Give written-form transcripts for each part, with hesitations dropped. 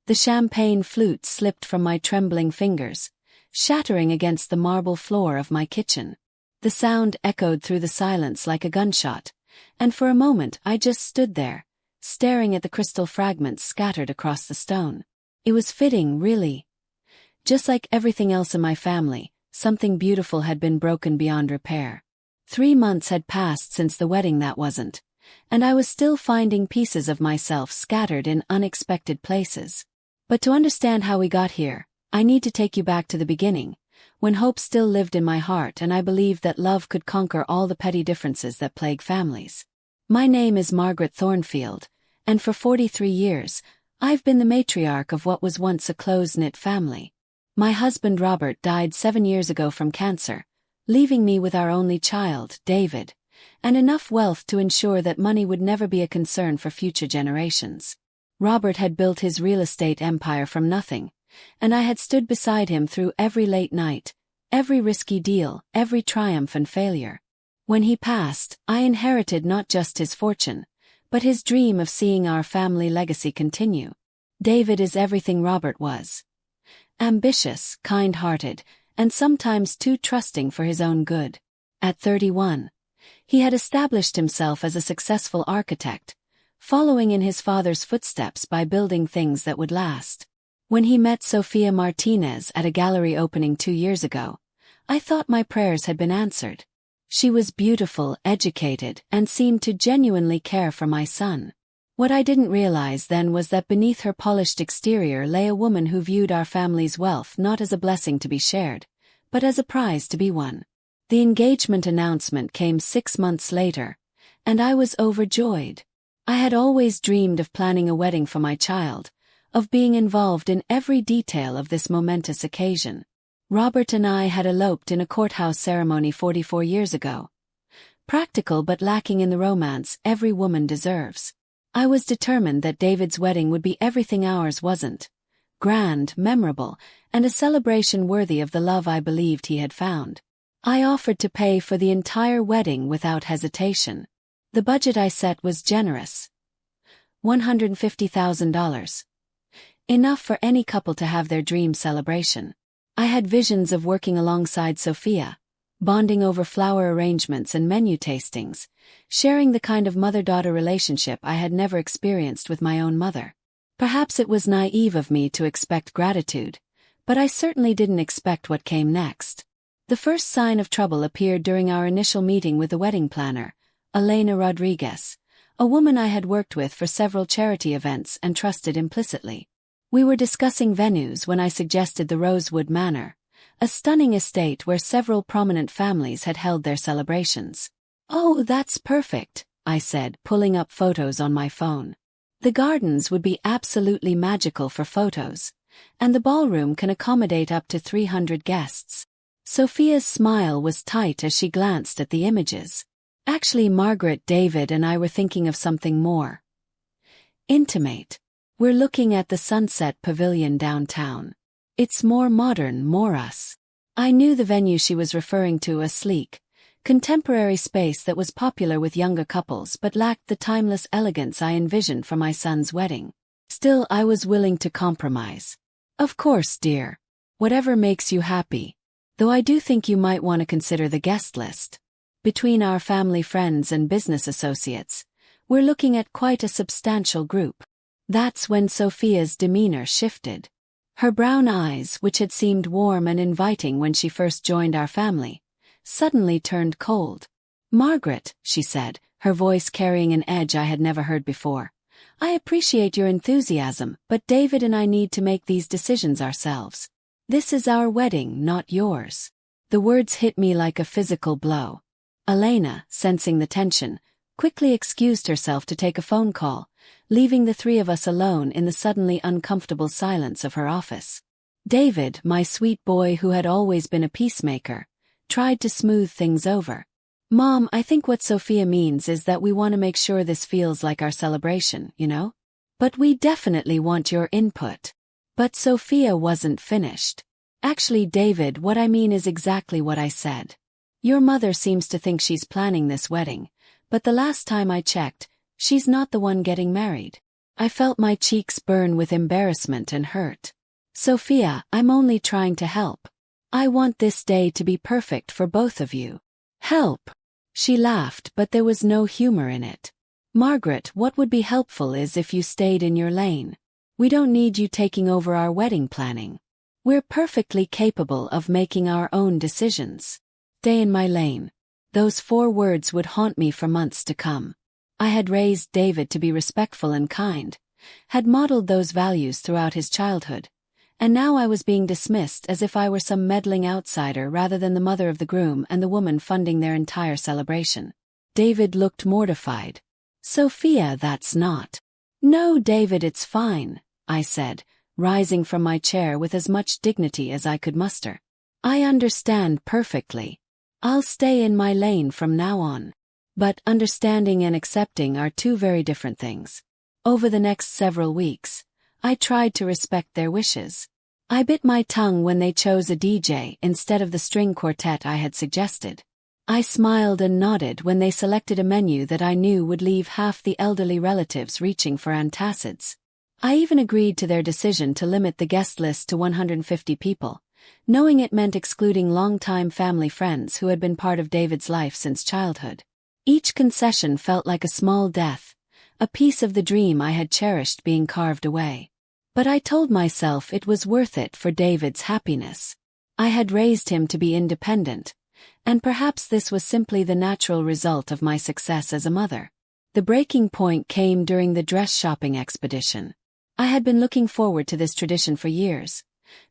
The champagne flute slipped from my trembling fingers, shattering against the marble floor of my kitchen. The sound echoed through the silence like a gunshot, and for a moment I just stood there, staring at the crystal fragments scattered across the stone. It was fitting, really. Just like everything else in my family, something beautiful had been broken beyond repair. 3 months had passed since the wedding that wasn't, and I was still finding pieces of myself scattered in unexpected places. But to understand how we got here, I need to take you back to the beginning, when hope still lived in my heart and I believed that love could conquer all the petty differences that plague families. My name is Margaret Thornfield, and for 43 years, I've been the matriarch of what was once a close-knit family. My husband Robert died 7 years ago from cancer, leaving me with our only child, David, and enough wealth to ensure that money would never be a concern for future generations. Robert had built his real estate empire from nothing, and I had stood beside him through every late night, every risky deal, every triumph and failure. When he passed, I inherited not just his fortune, but his dream of seeing our family legacy continue. David is everything Robert was. Ambitious, kind-hearted, and sometimes too trusting for his own good. At 31, he had established himself as a successful architect, following in his father's footsteps by building things that would last. When he met Sofia Martinez at a gallery opening 2 years ago, I thought my prayers had been answered. She was beautiful, educated, and seemed to genuinely care for my son. What I didn't realize then was that beneath her polished exterior lay a woman who viewed our family's wealth not as a blessing to be shared, but as a prize to be won. The engagement announcement came 6 months later, and I was overjoyed. I had always dreamed of planning a wedding for my child, of being involved in every detail of this momentous occasion. Robert and I had eloped in a courthouse ceremony 44 years ago. Practical but lacking in the romance every woman deserves. I was determined that David's wedding would be everything ours wasn't. Grand, memorable, and a celebration worthy of the love I believed he had found. I offered to pay for the entire wedding without hesitation. The budget I set was generous. $150,000. Enough for any couple to have their dream celebration. I had visions of working alongside Sofia, bonding over flower arrangements and menu tastings, sharing the kind of mother-daughter relationship I had never experienced with my own mother. Perhaps it was naive of me to expect gratitude, but I certainly didn't expect what came next. The first sign of trouble appeared during our initial meeting with the wedding planner, Elena Rodriguez, a woman I had worked with for several charity events and trusted implicitly. We were discussing venues when I suggested the Rosewood Manor, a stunning estate where several prominent families had held their celebrations. "Oh, that's perfect," I said, pulling up photos on my phone. "The gardens would be absolutely magical for photos, and the ballroom can accommodate up to 300 guests." Sofia's smile was tight as she glanced at the images. Actually, Margaret, David and I were thinking of something more intimate. We're looking at the Sunset Pavilion downtown. It's more modern, more us. I knew the venue she was referring to, a sleek, contemporary space that was popular with younger couples but lacked the timeless elegance I envisioned for my son's wedding. Still, I was willing to compromise. "Of course, dear. Whatever makes you happy. Though I do think you might want to consider the guest list. Between our family friends and business associates, we're looking at quite a substantial group." That's when Sofia's demeanor shifted. Her brown eyes, which had seemed warm and inviting when she first joined our family, suddenly turned cold. "Margaret," she said, her voice carrying an edge I had never heard before, "I appreciate your enthusiasm, but David and I need to make these decisions ourselves. This is our wedding, not yours." The words hit me like a physical blow. Elena, sensing the tension, quickly excused herself to take a phone call, leaving the three of us alone in the suddenly uncomfortable silence of her office. David, my sweet boy who had always been a peacemaker, tried to smooth things over. "Mom, I think what Sofia means is that we want to make sure this feels like our celebration, you know? But we definitely want your input." But Sofia wasn't finished. "Actually, David, what I mean is exactly what I said. Your mother seems to think she's planning this wedding, but the last time I checked, she's not the one getting married. I felt my cheeks burn with embarrassment and hurt. Sophia, I'm only trying to help. I want this day to be perfect for both of you. Help! She laughed, but there was no humor in it. Margaret, what would be helpful is if you stayed in your lane. We don't need you taking over our wedding planning. We're perfectly capable of making our own decisions. Stay in my lane. Those 4 words would haunt me for months to come. I had raised David to be respectful and kind, had modeled those values throughout his childhood, and now I was being dismissed as if I were some meddling outsider rather than the mother of the groom and the woman funding their entire celebration. David looked mortified. Sophia, that's not. No, David, it's fine, I said, rising from my chair with as much dignity as I could muster. I understand perfectly. I'll stay in my lane from now on. But understanding and accepting are 2 very different things. Over the next several weeks, I tried to respect their wishes. I bit my tongue when they chose a DJ instead of the string quartet I had suggested. I smiled and nodded when they selected a menu that I knew would leave half the elderly relatives reaching for antacids. I even agreed to their decision to limit the guest list to 150 people, knowing it meant excluding longtime family friends who had been part of David's life since childhood. Each concession felt like a small death, a piece of the dream I had cherished being carved away. But I told myself it was worth it for David's happiness. I had raised him to be independent, and perhaps this was simply the natural result of my success as a mother. The breaking point came during the dress shopping expedition. I had been looking forward to this tradition for years,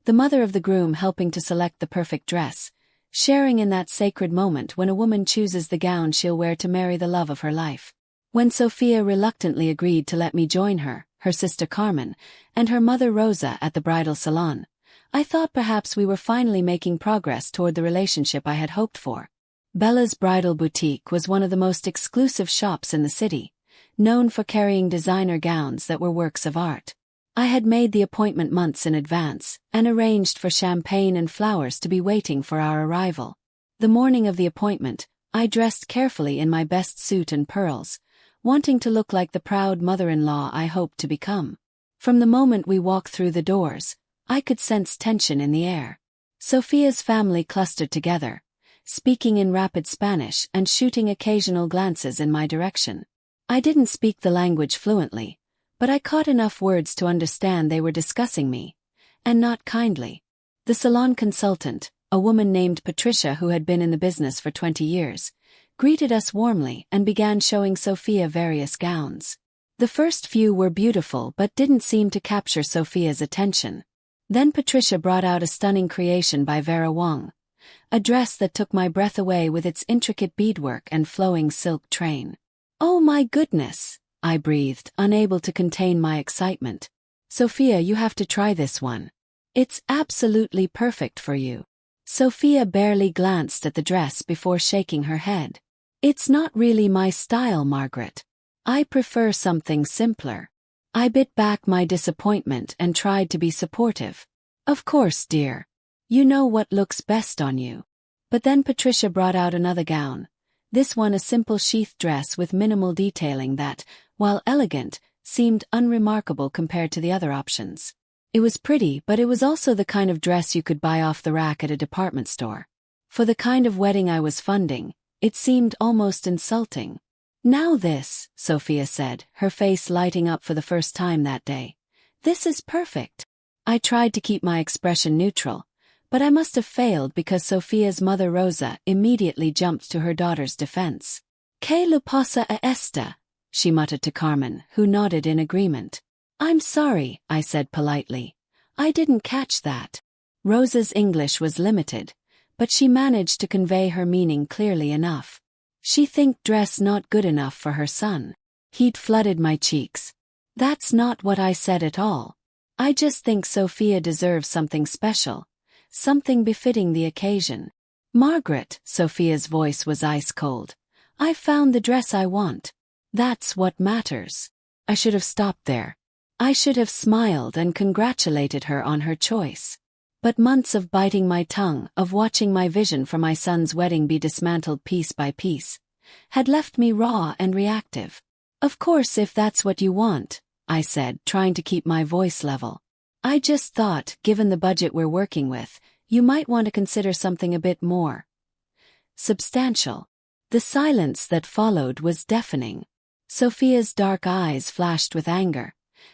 the mother of the groom helping to select the perfect dress, sharing in that sacred moment when a woman chooses the gown she'll wear to marry the love of her life. When Sophia reluctantly agreed to let me join her sister Carmen, and her mother Rosa at the bridal salon, I thought perhaps we were finally making progress toward the relationship I had hoped for. Bella's Bridal Boutique was one of the most exclusive shops in the city, known for carrying designer gowns that were works of art. I had made the appointment months in advance and arranged for champagne and flowers to be waiting for our arrival. The morning of the appointment, I dressed carefully in my best suit and pearls, wanting to look like the proud mother-in-law I hoped to become. From the moment we walked through the doors, I could sense tension in the air. Sophia's family clustered together, speaking in rapid Spanish and shooting occasional glances in my direction. I didn't speak the language fluently, but I caught enough words to understand they were discussing me, and not kindly. The salon consultant, a woman named Patricia who had been in the business for 20 years, greeted us warmly and began showing Sophia various gowns. The first few were beautiful but didn't seem to capture Sophia's attention. Then Patricia brought out a stunning creation by Vera Wang, a dress that took my breath away with its intricate beadwork and flowing silk train. "Oh my goodness," I breathed, unable to contain my excitement. "Sophia, you have to try this one. It's absolutely perfect for you." Sophia barely glanced at the dress before shaking her head. "It's not really my style, Margaret. I prefer something simpler." I bit back my disappointment and tried to be supportive. "Of course, dear. You know what looks best on you." But then Patricia brought out another gown, this one a simple sheath dress with minimal detailing that, while elegant, seemed unremarkable compared to the other options. It was pretty, but it was also the kind of dress you could buy off the rack at a department store. For the kind of wedding I was funding, it seemed almost insulting. "Now this," Sophia said, her face lighting up for the first time that day. "This is perfect." I tried to keep my expression neutral, but I must have failed because Sophia's mother Rosa immediately jumped to her daughter's defense. "Que le pasa a esta?" she muttered to Carmen, who nodded in agreement. "I'm sorry," I said politely. "I didn't catch that." Rosa's English was limited, but she managed to convey her meaning clearly enough. She think dress not good enough for her son. Heat flooded my cheeks. "That's not what I said at all. I just think Sophia deserves something special, something befitting the occasion." "Margaret," Sophia's voice was ice cold, "I found the dress I want. That's what matters." I should have stopped there. I should have smiled and congratulated her on her choice. But months of biting my tongue, of watching my vision for my son's wedding be dismantled piece by piece, had left me raw and reactive. "Of course, if that's what you want," I said, trying to keep my voice level. I just thought, given the budget we're working with, you might want to consider something a bit more substantial. The silence that followed was deafening. Sophia's dark eyes flashed with anger,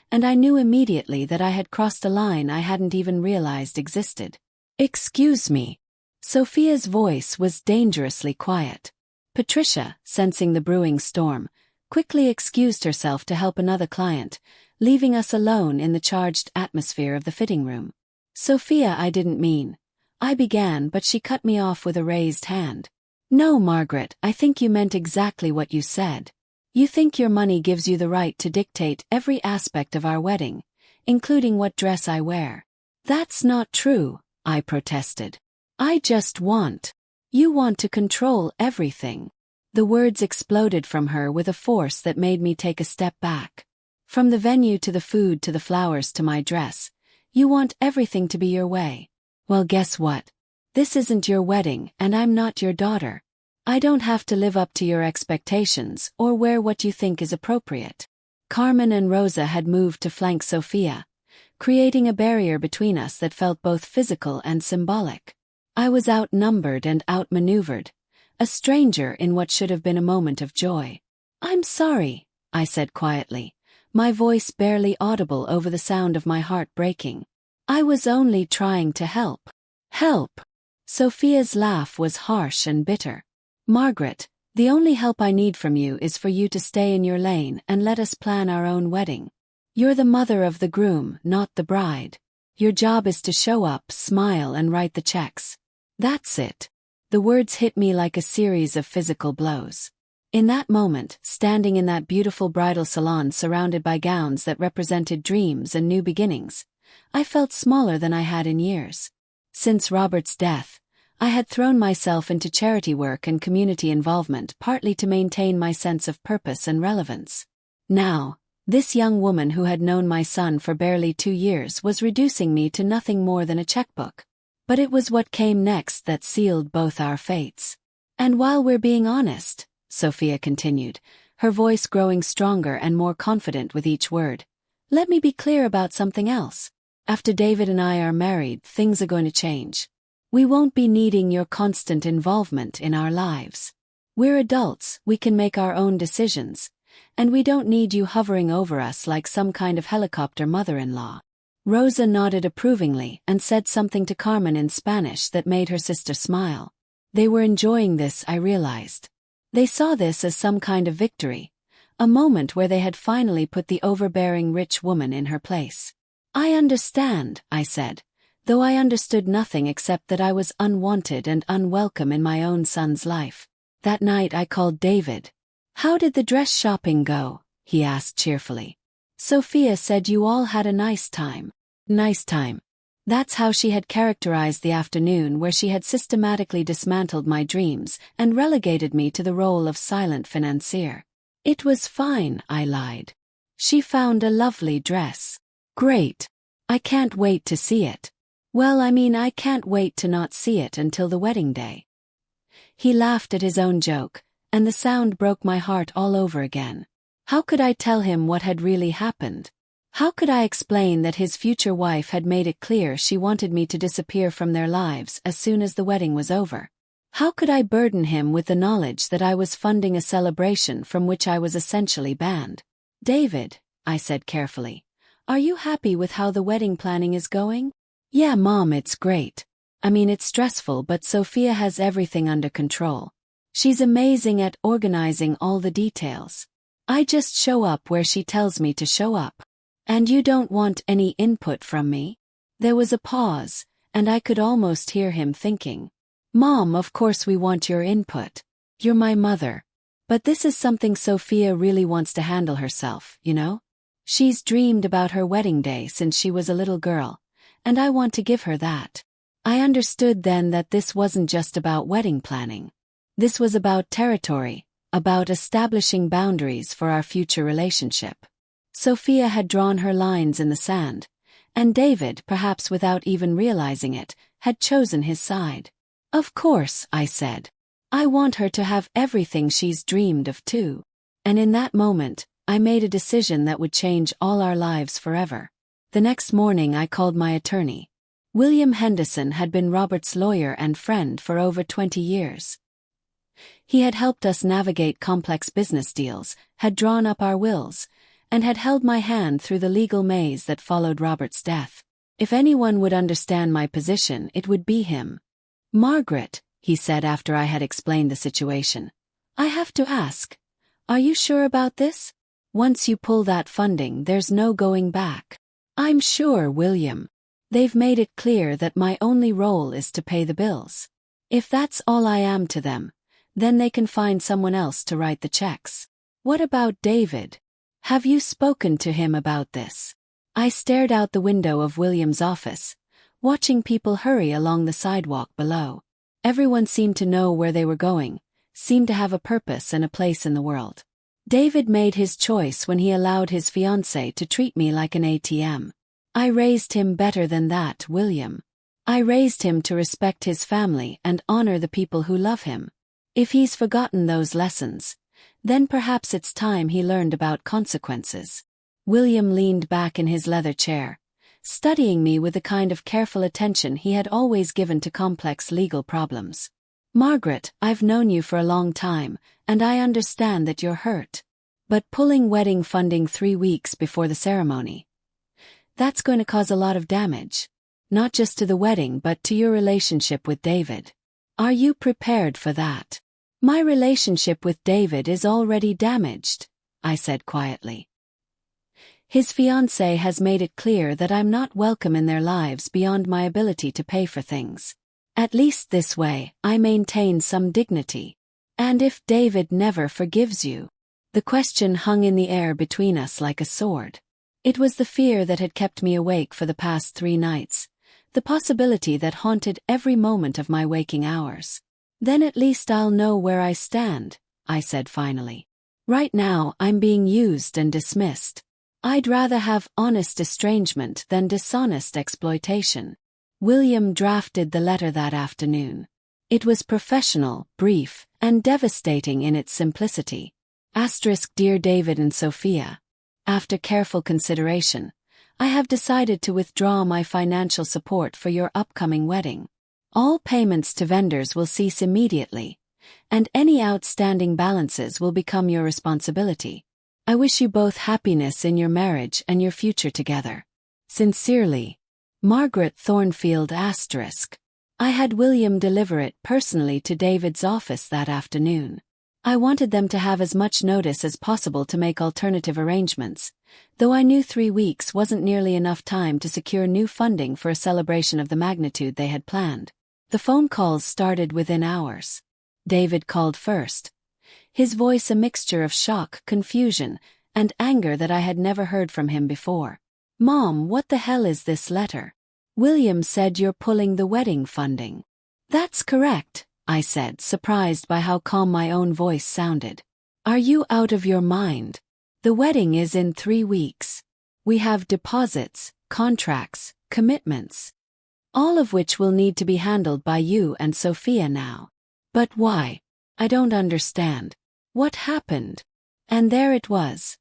and I knew immediately that I had crossed a line I hadn't even realized existed. "Excuse me." Sophia's voice was dangerously quiet. Patricia, sensing the brewing storm, quickly excused herself to help another client, leaving us alone in the charged atmosphere of the fitting room. "Sophia, I didn't mean," I began, but she cut me off with a raised hand. "No, Margaret, I think you meant exactly what you said. You think your money gives you the right to dictate every aspect of our wedding, including what dress I wear." "That's not true," I protested. "I just want. You want to control everything." The words exploded from her with a force that made me take a step back. "From the venue to the food to the flowers to my dress, you want everything to be your way. Well, guess what? This isn't your wedding and I'm not your daughter. I don't have to live up to your expectations or wear what you think is appropriate." Carmen and Rosa had moved to flank Sophia, creating a barrier between us that felt both physical and symbolic. I was outnumbered and outmaneuvered, a stranger in what should have been a moment of joy. "I'm sorry," I said quietly, my voice barely audible over the sound of my heart breaking. "I was only trying to help." "Help?" Sophia's laugh was harsh and bitter. "Margaret, the only help I need from you is for you to stay in your lane and let us plan our own wedding. You're the mother of the groom, not the bride. Your job is to show up, smile, and write the checks. That's it." The words hit me like a series of physical blows. In that moment, standing in that beautiful bridal salon surrounded by gowns that represented dreams and new beginnings, I felt smaller than I had in years. Since Robert's death, I had thrown myself into charity work and community involvement partly to maintain my sense of purpose and relevance. Now, this young woman who had known my son for barely 2 years was reducing me to nothing more than a checkbook. But it was what came next that sealed both our fates. "And while we're being honest," Sophia continued, her voice growing stronger and more confident with each word, "let me be clear about something else. After David and I are married, things are going to change. We won't be needing your constant involvement in our lives. We're adults, we can make our own decisions, and we don't need you hovering over us like some kind of helicopter mother-in-law." Rosa nodded approvingly and said something to Carmen in Spanish that made her sister smile. They were enjoying this, I realized. They saw this as some kind of victory, a moment where they had finally put the overbearing rich woman in her place. "I understand," I said, though I understood nothing except that I was unwanted and unwelcome in my own son's life. That night I called David. "How did the dress shopping go?" he asked cheerfully. "Sophia said you all had a nice time." Nice time. That's how she had characterized the afternoon where she had systematically dismantled my dreams and relegated me to the role of silent financier. "It was fine," I lied. "She found a lovely dress." "Great. I can't wait to see it." "Well, I can't wait to not see it until the wedding day." He laughed at his own joke, and the sound broke my heart all over again. How could I tell him what had really happened? How could I explain that his future wife had made it clear she wanted me to disappear from their lives as soon as the wedding was over? How could I burden him with the knowledge that I was funding a celebration from which I was essentially banned? "David," I said carefully, "are you happy with how the wedding planning is going?" "Yeah, Mom, it's great. It's stressful, but Sophia has everything under control. She's amazing at organizing all the details. I just show up where she tells me to show up." "And you don't want any input from me?" There was a pause, and I could almost hear him thinking. "Mom, of course we want your input. You're my mother. But this is something Sophia really wants to handle herself, you know? She's dreamed about her wedding day since she was a little girl, and I want to give her that." I understood then that this wasn't just about wedding planning. This was about territory, about establishing boundaries for our future relationship. Sophia had drawn her lines in the sand, and David, perhaps without even realizing it, had chosen his side. "Of course," I said. "I want her to have everything she's dreamed of too." And in that moment, I made a decision that would change all our lives forever. The next morning I called my attorney. William Henderson had been Robert's lawyer and friend for over 20 years. He had helped us navigate complex business deals, had drawn up our wills, and had held my hand through the legal maze that followed Robert's death. If anyone would understand my position, it would be him. "Margaret," he said after I had explained the situation, "I have to ask, are you sure about this? Once you pull that funding, there's no going back." "I'm sure, William. They've made it clear that my only role is to pay the bills. If that's all I am to them, then they can find someone else to write the checks." "What about David? Have you spoken to him about this?" I stared out the window of William's office, watching people hurry along the sidewalk below. Everyone seemed to know where they were going, seemed to have a purpose and a place in the world. David made his choice when he allowed his fiancée to treat me like an ATM. I raised him better than that, William. I raised him to respect his family and honor the people who love him. If he's forgotten those lessons, then perhaps it's time he learned about consequences. William leaned back in his leather chair, studying me with the kind of careful attention he had always given to complex legal problems. "Margaret, I've known you for a long time, and I understand that you're hurt. But pulling wedding funding 3 weeks before the ceremony, that's going to cause a lot of damage. Not just to the wedding but to your relationship with David. Are you prepared for that?" "My relationship with David is already damaged," I said quietly. "His fiancée has made it clear that I'm not welcome in their lives beyond my ability to pay for things. At least this way, I maintain some dignity. And if David never forgives you?" The question hung in the air between us like a sword. It was the fear that had kept me awake for the past 3 nights, the possibility that haunted every moment of my waking hours. "Then at least I'll know where I stand," I said finally. "Right now I'm being used and dismissed. I'd rather have honest estrangement than dishonest exploitation." William drafted the letter that afternoon. It was professional, brief, and devastating in its simplicity. Dear David and Sophia, after careful consideration, I have decided to withdraw my financial support for your upcoming wedding. All payments to vendors will cease immediately, and any outstanding balances will become your responsibility. I wish you both happiness in your marriage and your future together. Sincerely, Margaret Thornfield. I had William deliver it personally to David's office that afternoon. I wanted them to have as much notice as possible to make alternative arrangements, though I knew 3 weeks wasn't nearly enough time to secure new funding for a celebration of the magnitude they had planned. The phone calls started within hours. David called first, his voice a mixture of shock, confusion, and anger that I had never heard from him before. "Mom, what the hell is this letter? William said you're pulling the wedding funding." "That's correct," I said, surprised by how calm my own voice sounded. "Are you out of your mind? The wedding is in 3 weeks. We have deposits, contracts, commitments, all of which will need to be handled by you and Sophia now." "But why? I don't understand. What happened?" And there it was.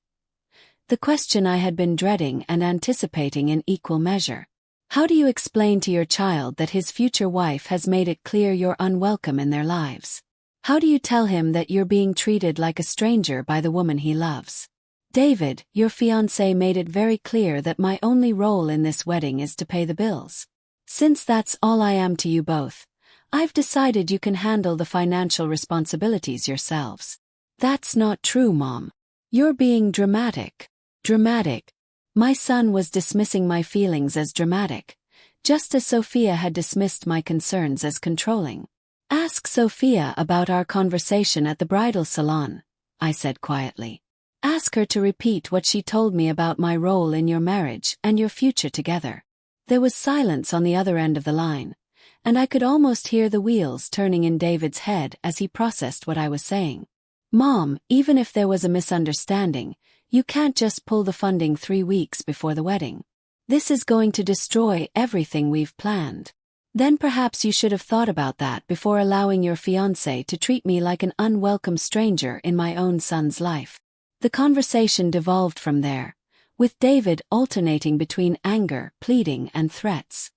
The question I had been dreading and anticipating in equal measure. How do you explain to your child that his future wife has made it clear you're unwelcome in their lives? How do you tell him that you're being treated like a stranger by the woman he loves? "David, your fiancé made it very clear that my only role in this wedding is to pay the bills. Since that's all I am to you both, I've decided you can handle the financial responsibilities yourselves." "That's not true, Mom. You're being dramatic." Dramatic? My son was dismissing my feelings as dramatic, just as Sophia had dismissed my concerns as controlling. "Ask Sophia about our conversation at the bridal salon," I said quietly. "Ask her to repeat what she told me about my role in your marriage and your future together." There was silence on the other end of the line, and I could almost hear the wheels turning in David's head as he processed what I was saying. "Mom, even if there was a misunderstanding, you can't just pull the funding 3 weeks before the wedding. This is going to destroy everything we've planned. Then perhaps you should have thought about that before allowing your fiancé to treat me like an unwelcome stranger in my own son's life." The conversation devolved from there, with David alternating between anger, pleading, and threats.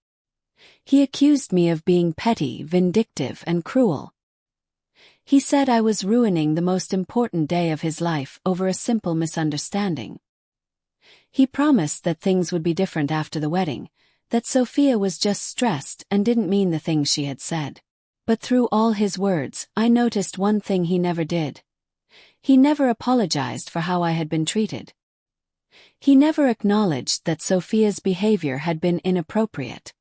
He accused me of being petty, vindictive, and cruel. He said I was ruining the most important day of his life over a simple misunderstanding. He promised that things would be different after the wedding, that Sophia was just stressed and didn't mean the things she had said. But through all his words, I noticed one thing he never did. He never apologized for how I had been treated. He never acknowledged that Sophia's behavior had been inappropriate.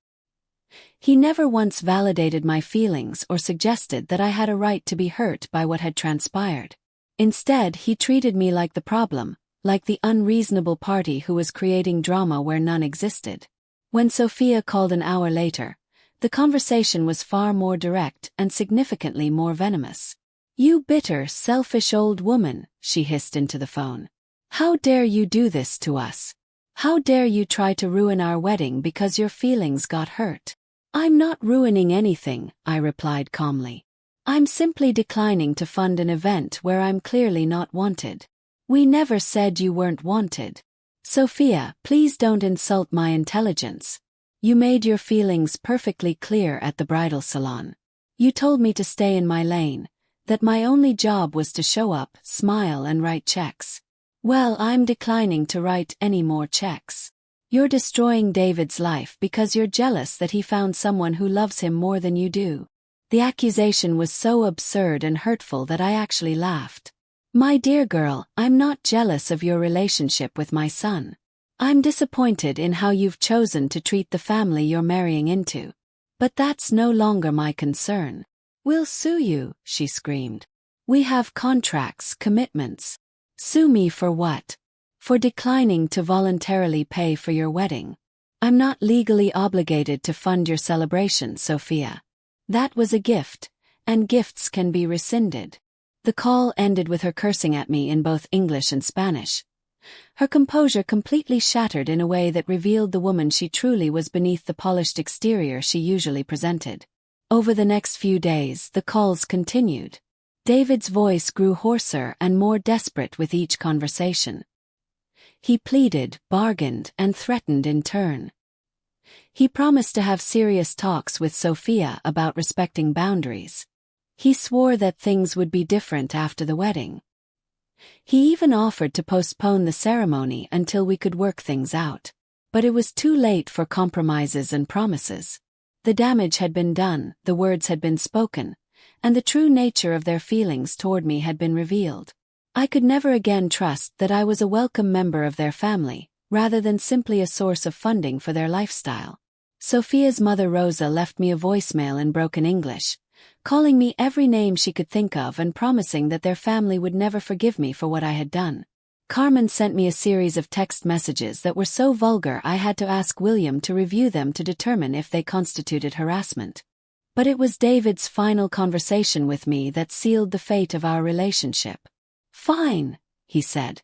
He never once validated my feelings or suggested that I had a right to be hurt by what had transpired. Instead, he treated me like the problem, like the unreasonable party who was creating drama where none existed. When Sophia called an hour later, the conversation was far more direct and significantly more venomous. "You bitter, selfish old woman," she hissed into the phone. "How dare you do this to us? How dare you try to ruin our wedding because your feelings got hurt?" "I'm not ruining anything," I replied calmly. "I'm simply declining to fund an event where I'm clearly not wanted." "We never said you weren't wanted. Sophia, please don't insult my intelligence. You made your feelings perfectly clear at the bridal salon. You told me to stay in my lane, that my only job was to show up, smile, and write checks. Well, I'm declining to write any more checks. You're destroying David's life because you're jealous that he found someone who loves him more than you do." The accusation was so absurd and hurtful that I actually laughed. "My dear girl, I'm not jealous of your relationship with my son. I'm disappointed in how you've chosen to treat the family you're marrying into. But that's no longer my concern." "We'll sue you," she screamed. "We have contracts, commitments." "Sue me for what?" "For declining to voluntarily pay for your wedding. I'm not legally obligated to fund your celebration, Sophia. That was a gift, and gifts can be rescinded." The call ended with her cursing at me in both English and Spanish. Her composure completely shattered in a way that revealed the woman she truly was beneath the polished exterior she usually presented. Over the next few days, the calls continued. David's voice grew hoarser and more desperate with each conversation. He pleaded, bargained, and threatened in turn. He promised to have serious talks with Sophia about respecting boundaries. He swore that things would be different after the wedding. He even offered to postpone the ceremony until we could work things out. But it was too late for compromises and promises. The damage had been done, the words had been spoken, and the true nature of their feelings toward me had been revealed. I could never again trust that I was a welcome member of their family, rather than simply a source of funding for their lifestyle. Sophia's mother Rosa left me a voicemail in broken English, calling me every name she could think of and promising that their family would never forgive me for what I had done. Carmen sent me a series of text messages that were so vulgar I had to ask William to review them to determine if they constituted harassment. But it was David's final conversation with me that sealed the fate of our relationship. "Fine," he said.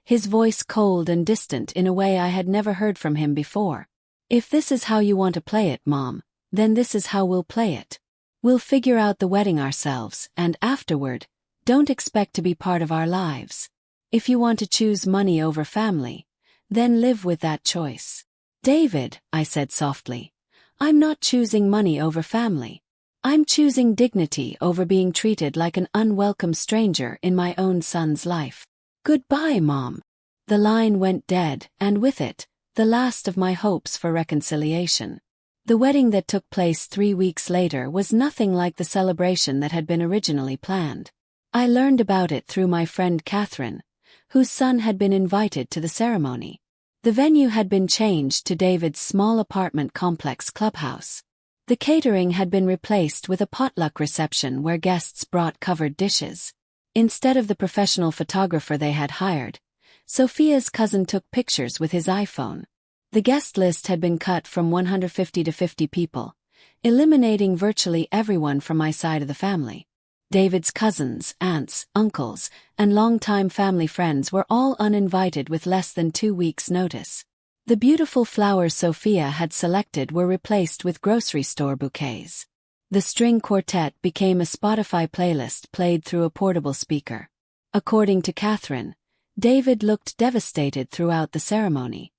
His voice cold and distant in a way I had never heard from him before. "If this is how you want to play it, Mom, then this is how we'll play it. We'll figure out the wedding ourselves, and afterward, don't expect to be part of our lives. If you want to choose money over family, then live with that choice." "David," I said softly, "I'm not choosing money over family. I'm choosing dignity over being treated like an unwelcome stranger in my own son's life. Goodbye, Mom." The line went dead, and with it, the last of my hopes for reconciliation. The wedding that took place 3 weeks later was nothing like the celebration that had been originally planned. I learned about it through my friend Catherine, whose son had been invited to the ceremony. The venue had been changed to David's small apartment complex clubhouse. The catering had been replaced with a potluck reception where guests brought covered dishes. Instead of the professional photographer they had hired, Sophia's cousin took pictures with his iPhone. The guest list had been cut from 150 to 50 people, eliminating virtually everyone from my side of the family. David's cousins, aunts, uncles, and longtime family friends were all uninvited with less than 2 weeks' notice. The beautiful flowers Sophia had selected were replaced with grocery store bouquets. The string quartet became a Spotify playlist played through a portable speaker. According to Catherine, David looked devastated throughout the ceremony.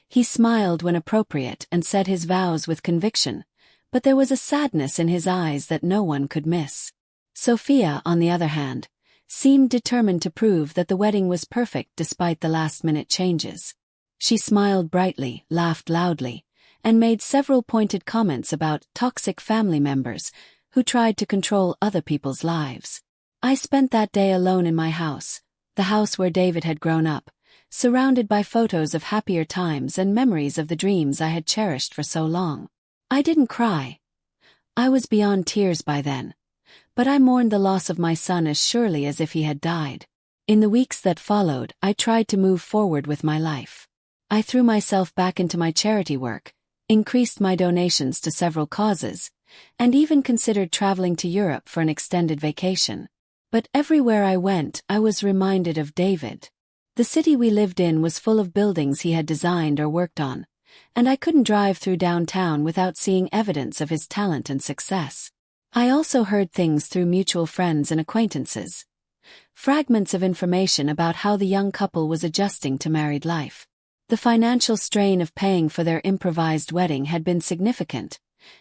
He smiled when appropriate and said his vows with conviction, but there was a sadness in his eyes that no one could miss. Sophia, on the other hand, seemed determined to prove that the wedding was perfect despite the last-minute changes. She smiled brightly, laughed loudly, and made several pointed comments about toxic family members who tried to control other people's lives. I spent that day alone in my house, the house where David had grown up, surrounded by photos of happier times and memories of the dreams I had cherished for so long. I didn't cry. I was beyond tears by then, but I mourned the loss of my son as surely as if he had died. In the weeks that followed, I tried to move forward with my life. I threw myself back into my charity work, increased my donations to several causes, and even considered traveling to Europe for an extended vacation. But everywhere I went, I was reminded of David. The city we lived in was full of buildings he had designed or worked on, and I couldn't drive through downtown without seeing evidence of his talent and success. I also heard things through mutual friends and acquaintances. Fragments of information about how the young couple was adjusting to married life. The financial strain of paying for their improvised wedding had been significant,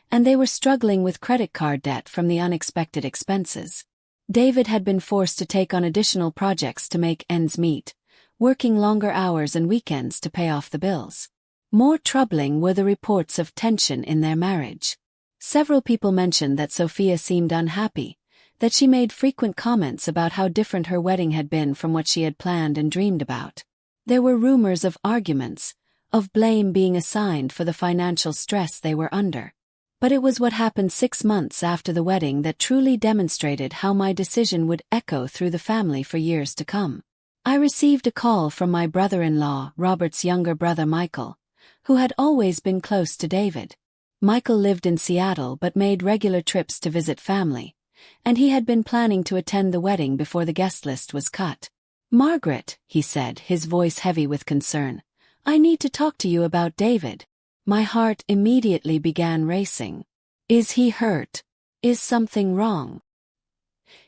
and they were struggling with credit card debt from the unexpected expenses. David had been forced to take on additional projects to make ends meet, working longer hours and weekends to pay off the bills. More troubling were the reports of tension in their marriage. Several people mentioned that Sophia seemed unhappy, that she made frequent comments about how different her wedding had been from what she had planned and dreamed about. There were rumors of arguments, of blame being assigned for the financial stress they were under. But it was what happened 6 months after the wedding that truly demonstrated how my decision would echo through the family for years to come. I received a call from my brother-in-law, Robert's younger brother Michael, who had always been close to David. Michael lived in Seattle but made regular trips to visit family, and he had been planning to attend the wedding before the guest list was cut. "Margaret," he said, his voice heavy with concern, "I need to talk to you about David." My heart immediately began racing. Is he hurt? Is something wrong?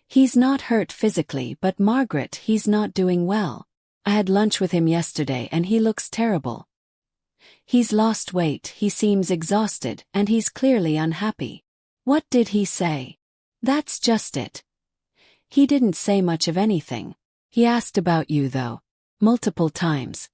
He's not hurt physically, but Margaret, he's not doing well. I had lunch with him yesterday and he looks terrible. He's lost weight, he seems exhausted, and he's clearly unhappy. What did he say? That's just it. He didn't say much of anything. He asked about you though. Multiple times.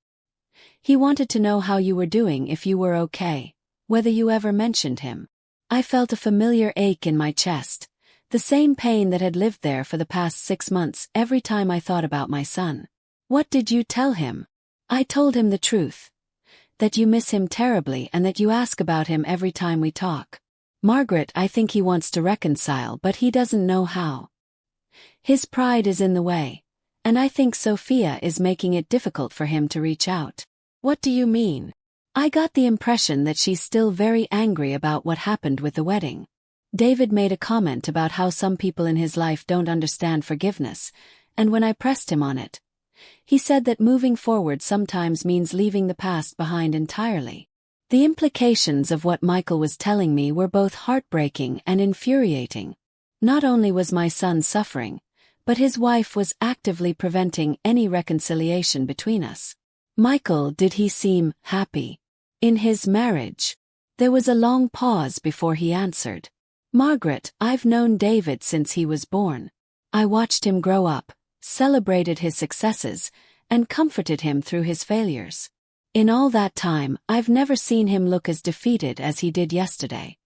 He wanted to know how you were doing, if you were okay, whether you ever mentioned him. I felt a familiar ache in my chest, the same pain that had lived there for the past 6 months every time I thought about my son. What did you tell him? I told him the truth. That you miss him terribly and that you ask about him every time we talk. Margaret, I think he wants to reconcile, but he doesn't know how. His pride is in the way, and I think Sophia is making it difficult for him to reach out. What do you mean? I got the impression that she's still very angry about what happened with the wedding. David made a comment about how some people in his life don't understand forgiveness, and when I pressed him on it, he said that moving forward sometimes means leaving the past behind entirely. The implications of what Michael was telling me were both heartbreaking and infuriating. Not only was my son suffering, but his wife was actively preventing any reconciliation between us. Michael, did he seem happy in his marriage? There was a long pause before he answered. Margaret, I've known David since he was born. I watched him grow up, celebrated his successes, and comforted him through his failures. In all that time, I've never seen him look as defeated as he did yesterday.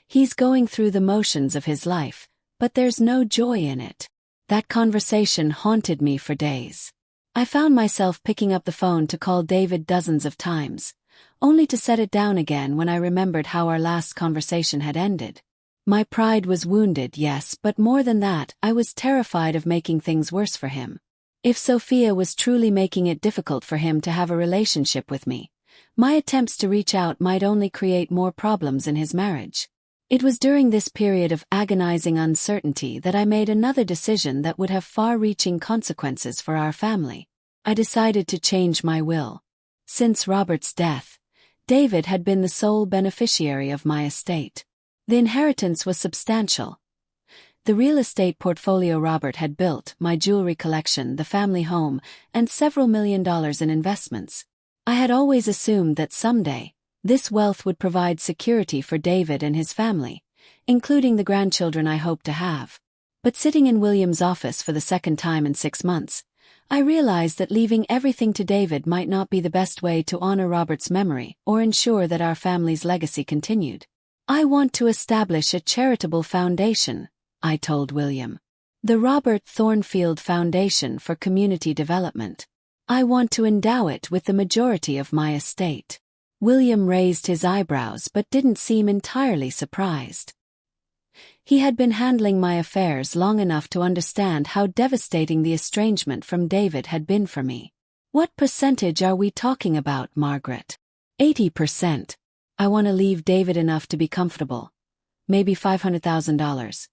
He's going through the motions of his life, but there's no joy in it. That conversation haunted me for days. I found myself picking up the phone to call David dozens of times, only to set it down again when I remembered how our last conversation had ended. My pride was wounded, yes, but more than that, I was terrified of making things worse for him. If Sophia was truly making it difficult for him to have a relationship with me, my attempts to reach out might only create more problems in his marriage. It was during this period of agonizing uncertainty that I made another decision that would have far-reaching consequences for our family. I decided to change my will. Since Robert's death, David had been the sole beneficiary of my estate. The inheritance was substantial. The real estate portfolio Robert had built, my jewelry collection, the family home, and several $1 million in investments. I had always assumed that someday, this wealth would provide security for David and his family, including the grandchildren I hoped to have. But sitting in William's office for the second time in 6 months, I realized that leaving everything to David might not be the best way to honor Robert's memory or ensure that our family's legacy continued. "I want to establish a charitable foundation," I told William. "The Robert Thornfield Foundation for Community Development. I want to endow it with the majority of my estate." William raised his eyebrows but didn't seem entirely surprised. He had been handling my affairs long enough to understand how devastating the estrangement from David had been for me. "What percentage are we talking about, Margaret?" 80%. I want to leave David enough to be comfortable. Maybe $500,000.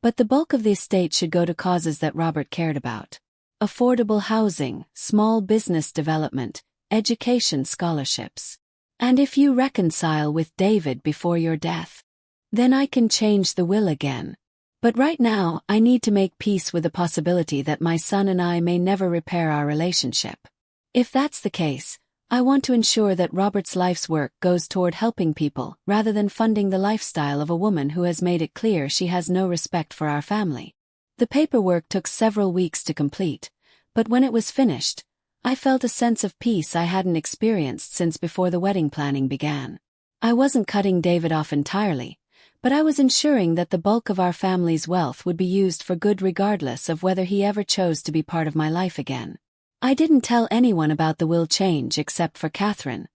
But the bulk of the estate should go to causes that Robert cared about. Affordable housing, small business development, education scholarships. And if you reconcile with David before your death, then I can change the will again. But right now, I need to make peace with the possibility that my son and I may never repair our relationship. If that's the case, I want to ensure that Robert's life's work goes toward helping people rather than funding the lifestyle of a woman who has made it clear she has no respect for our family. The paperwork took several weeks to complete, but when it was finished, I felt a sense of peace I hadn't experienced since before the wedding planning began. I wasn't cutting David off entirely, but I was ensuring that the bulk of our family's wealth would be used for good regardless of whether he ever chose to be part of my life again. I didn't tell anyone about the will change except for Catherine,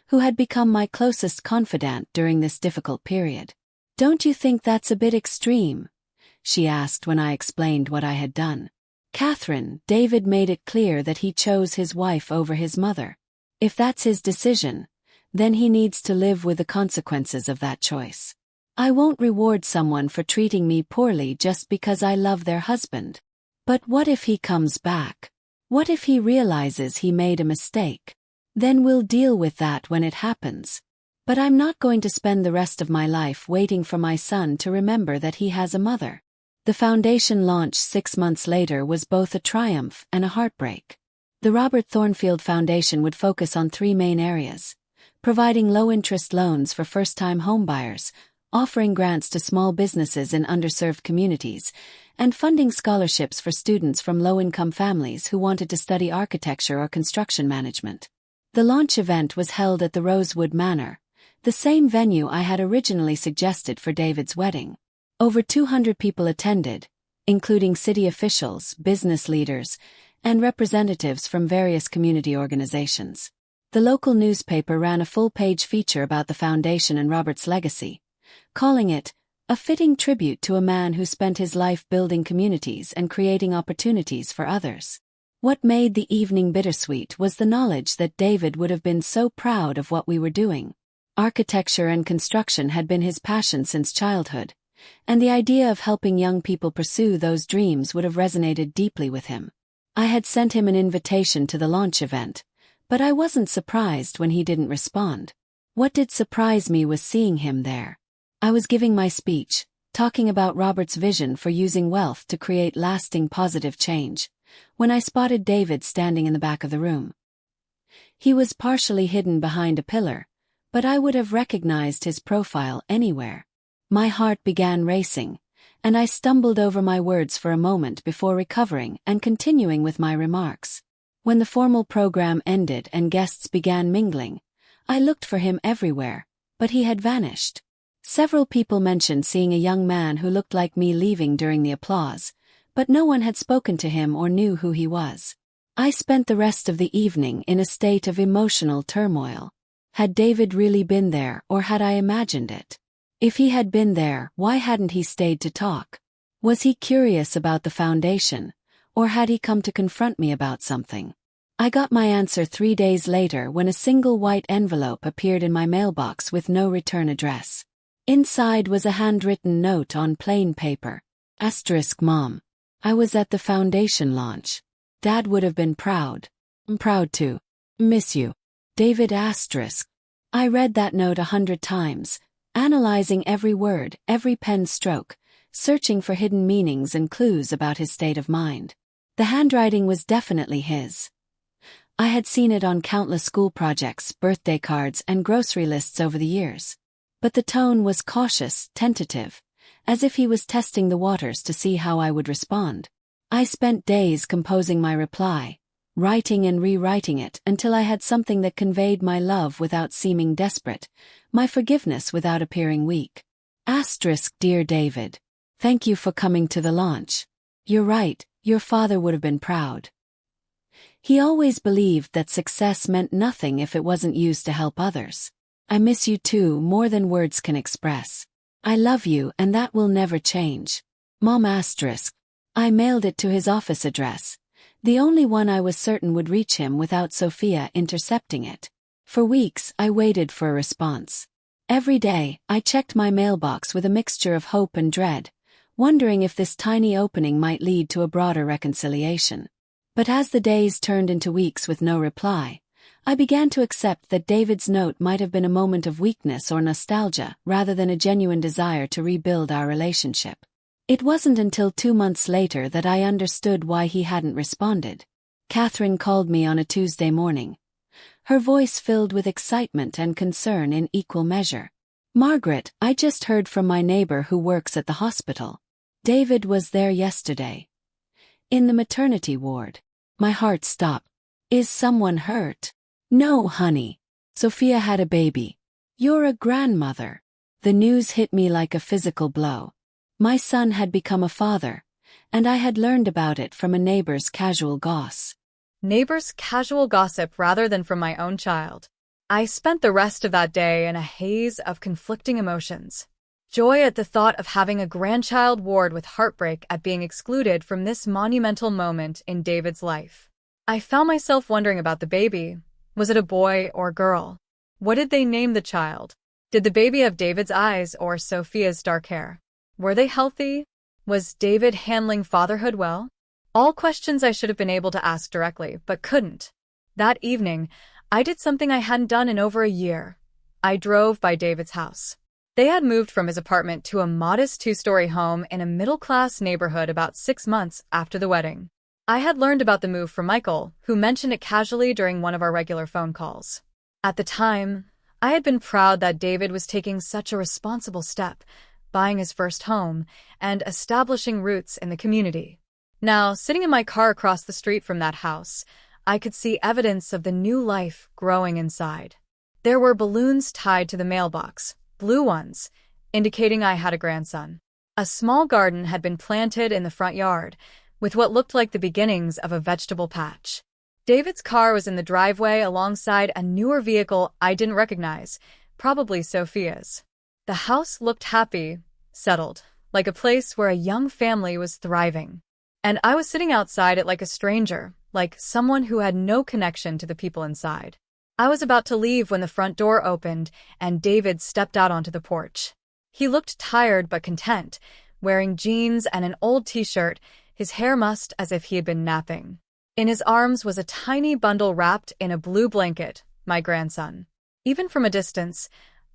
who had become my closest confidant during this difficult period. "Don't you think that's a bit extreme?" she asked when I explained what I had done. "Catherine, David made it clear that he chose his wife over his mother. If that's his decision, then he needs to live with the consequences of that choice. I won't reward someone for treating me poorly just because I love their husband. But what if he comes back? What if he realizes he made a mistake? Then we'll deal with that when it happens. But I'm not going to spend the rest of my life waiting for my son to remember that he has a mother." The foundation launch 6 months later was both a triumph and a heartbreak. The Robert Thornfield Foundation would focus on 3 main areas: providing low-interest loans for first-time homebuyers, offering grants to small businesses in underserved communities, and funding scholarships for students from low-income families who wanted to study architecture or construction management. The launch event was held at the Rosewood Manor, the same venue I had originally suggested for David's wedding. Over 200 people attended, including city officials, business leaders, and representatives from various community organizations. The local newspaper ran a full-page feature about the foundation and Robert's legacy, calling it a fitting tribute to a man who spent his life building communities and creating opportunities for others. What made the evening bittersweet was the knowledge that David would have been so proud of what we were doing. Architecture and construction had been his passion since childhood, and the idea of helping young people pursue those dreams would have resonated deeply with him. I had sent him an invitation to the launch event, but I wasn't surprised when he didn't respond. What did surprise me was seeing him there. I was giving my speech, talking about Robert's vision for using wealth to create lasting positive change, when I spotted David standing in the back of the room. He was partially hidden behind a pillar, but I would have recognized his profile anywhere. My heart began racing, and I stumbled over my words for a moment before recovering and continuing with my remarks. When the formal program ended and guests began mingling, I looked for him everywhere, but he had vanished. Several people mentioned seeing a young man who looked like me leaving during the applause, but no one had spoken to him or knew who he was. I spent the rest of the evening in a state of emotional turmoil. Had David really been there, or had I imagined it? If he had been there, why hadn't he stayed to talk? Was he curious about the foundation, or had he come to confront me about something? I got my answer 3 days later when a single white envelope appeared in my mailbox with no return address. Inside was a handwritten note on plain paper. Mom. I was at the foundation launch. Dad would have been proud. I'm proud to. Miss you. David. I read that note 100 times, analyzing every word, every pen stroke, searching for hidden meanings and clues about his state of mind. The handwriting was definitely his. I had seen it on countless school projects, birthday cards, and grocery lists over the years. But the tone was cautious, tentative, as if he was testing the waters to see how I would respond. I spent days composing my reply, writing and rewriting it until I had something that conveyed my love without seeming desperate, my forgiveness without appearing weak. Dear David. Thank you for coming to the launch. You're right, your father would have been proud. He always believed that success meant nothing if it wasn't used to help others. I miss you too, more than words can express. I love you and that will never change. Mom. I mailed it to his office address, the only one I was certain would reach him without Sophia intercepting it. For weeks I waited for a response. Every day I checked my mailbox with a mixture of hope and dread, wondering if this tiny opening might lead to a broader reconciliation. But as the days turned into weeks with no reply, I began to accept that David's note might have been a moment of weakness or nostalgia rather than a genuine desire to rebuild our relationship. It wasn't until 2 months later that I understood why he hadn't responded. Catherine called me on a Tuesday morning, her voice filled with excitement and concern in equal measure. Margaret, I just heard from my neighbor who works at the hospital. David was there yesterday. In the maternity ward. My heart stopped. Is someone hurt? No, honey. Sophia had a baby. You're a grandmother. The news hit me like a physical blow. My son had become a father, and I had learned about it from a neighbor's casual gossip. Neighbor's casual gossip rather than from my own child. I spent the rest of that day in a haze of conflicting emotions. Joy at the thought of having a grandchild ward with heartbreak at being excluded from this monumental moment in David's life. I found myself wondering about the baby. Was it a boy or girl? What did they name the child? Did the baby have David's eyes or Sophia's dark hair? Were they healthy? Was David handling fatherhood well? All questions I should have been able to ask directly, but couldn't. That evening, I did something I hadn't done in over a year. I drove by David's house. They had moved from his apartment to a modest 2-story home in a middle-class neighborhood about 6 months after the wedding. I had learned about the move from Michael, who mentioned it casually during one of our regular phone calls. At the time, I had been proud that David was taking such a responsible step, buying his first home, and establishing roots in the community. Now, sitting in my car across the street from that house, I could see evidence of the new life growing inside. There were balloons tied to the mailbox, blue ones, indicating I had a grandson. A small garden had been planted in the front yard, with what looked like the beginnings of a vegetable patch. David's car was in the driveway alongside a newer vehicle I didn't recognize, probably Sophia's. The house looked happy, settled, like a place where a young family was thriving. And I was sitting outside it like a stranger, like someone who had no connection to the people inside. I was about to leave when the front door opened and David stepped out onto the porch. He looked tired but content, wearing jeans and an old t-shirt, his hair mussed as if he had been napping. In his arms was a tiny bundle wrapped in a blue blanket, my grandson. Even from a distance,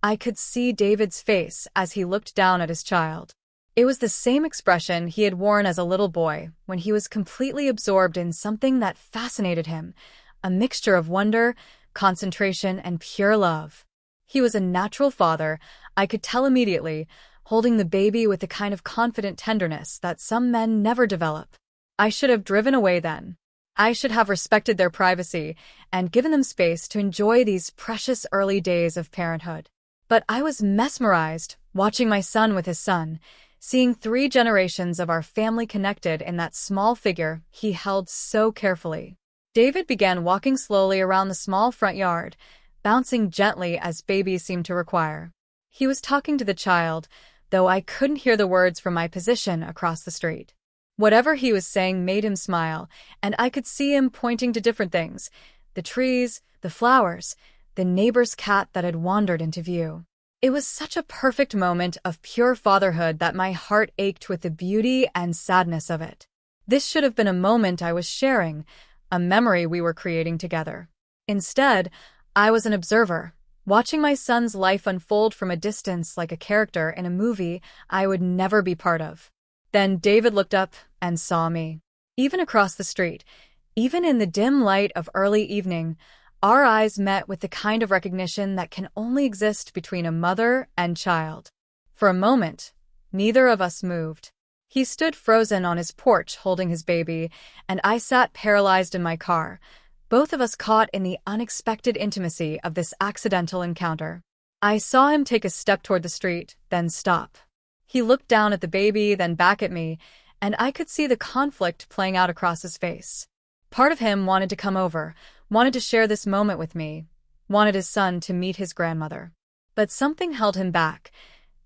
I could see David's face as he looked down at his child. It was the same expression he had worn as a little boy when he was completely absorbed in something that fascinated him, a mixture of wonder, concentration, and pure love. He was a natural father, I could tell immediately, holding the baby with the kind of confident tenderness that some men never develop. I should have driven away then. I should have respected their privacy and given them space to enjoy these precious early days of parenthood. But I was mesmerized, watching my son with his son, seeing 3 generations of our family connected in that small figure he held so carefully. David began walking slowly around the small front yard, bouncing gently as babies seem to require. He was talking to the child, though I couldn't hear the words from my position across the street. Whatever he was saying made him smile, and I could see him pointing to different things, the trees, the flowers, the neighbor's cat that had wandered into view. It was such a perfect moment of pure fatherhood that my heart ached with the beauty and sadness of it. This should have been a moment I was sharing, a memory we were creating together. Instead, I was an observer, watching my son's life unfold from a distance like a character in a movie I would never be part of. Then David looked up and saw me. Even across the street, even in the dim light of early evening, our eyes met with the kind of recognition that can only exist between a mother and child. For a moment, neither of us moved. He stood frozen on his porch holding his baby, and I sat paralyzed in my car, both of us caught in the unexpected intimacy of this accidental encounter. I saw him take a step toward the street, then stop. He looked down at the baby, then back at me, and I could see the conflict playing out across his face. Part of him wanted to come over, wanted to share this moment with me, wanted his son to meet his grandmother. But something held him back.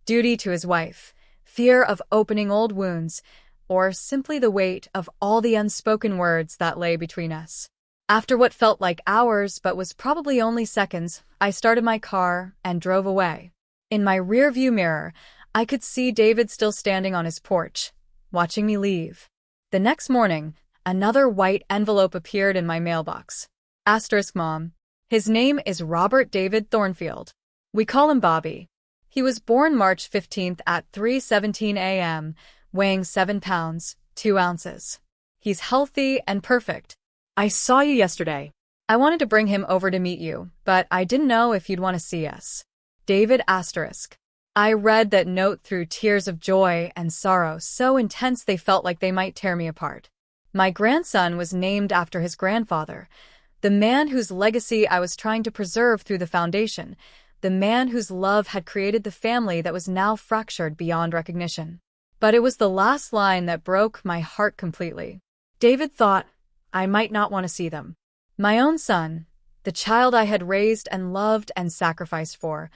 Duty to his wife, fear of opening old wounds, or simply the weight of all the unspoken words that lay between us. After what felt like hours but was probably only seconds, I started my car and drove away. In my rearview mirror, I could see David still standing on his porch, watching me leave. The next morning, another white envelope appeared in my mailbox. Asterisk Mom. His name is Robert David Thornfield. We call him Bobby. He was born March 15th at 3:17 a.m., weighing 7 pounds, 2 ounces. He's healthy and perfect. I saw you yesterday. I wanted to bring him over to meet you, but I didn't know if you'd want to see us. David asterisk. I read that note through tears of joy and sorrow so intense they felt like they might tear me apart. My grandson was named after his grandfather, the man whose legacy I was trying to preserve through the foundation, the man whose love had created the family that was now fractured beyond recognition. But it was the last line that broke my heart completely. David thought I might not want to see them. My own son, the child I had raised and loved and sacrificed for,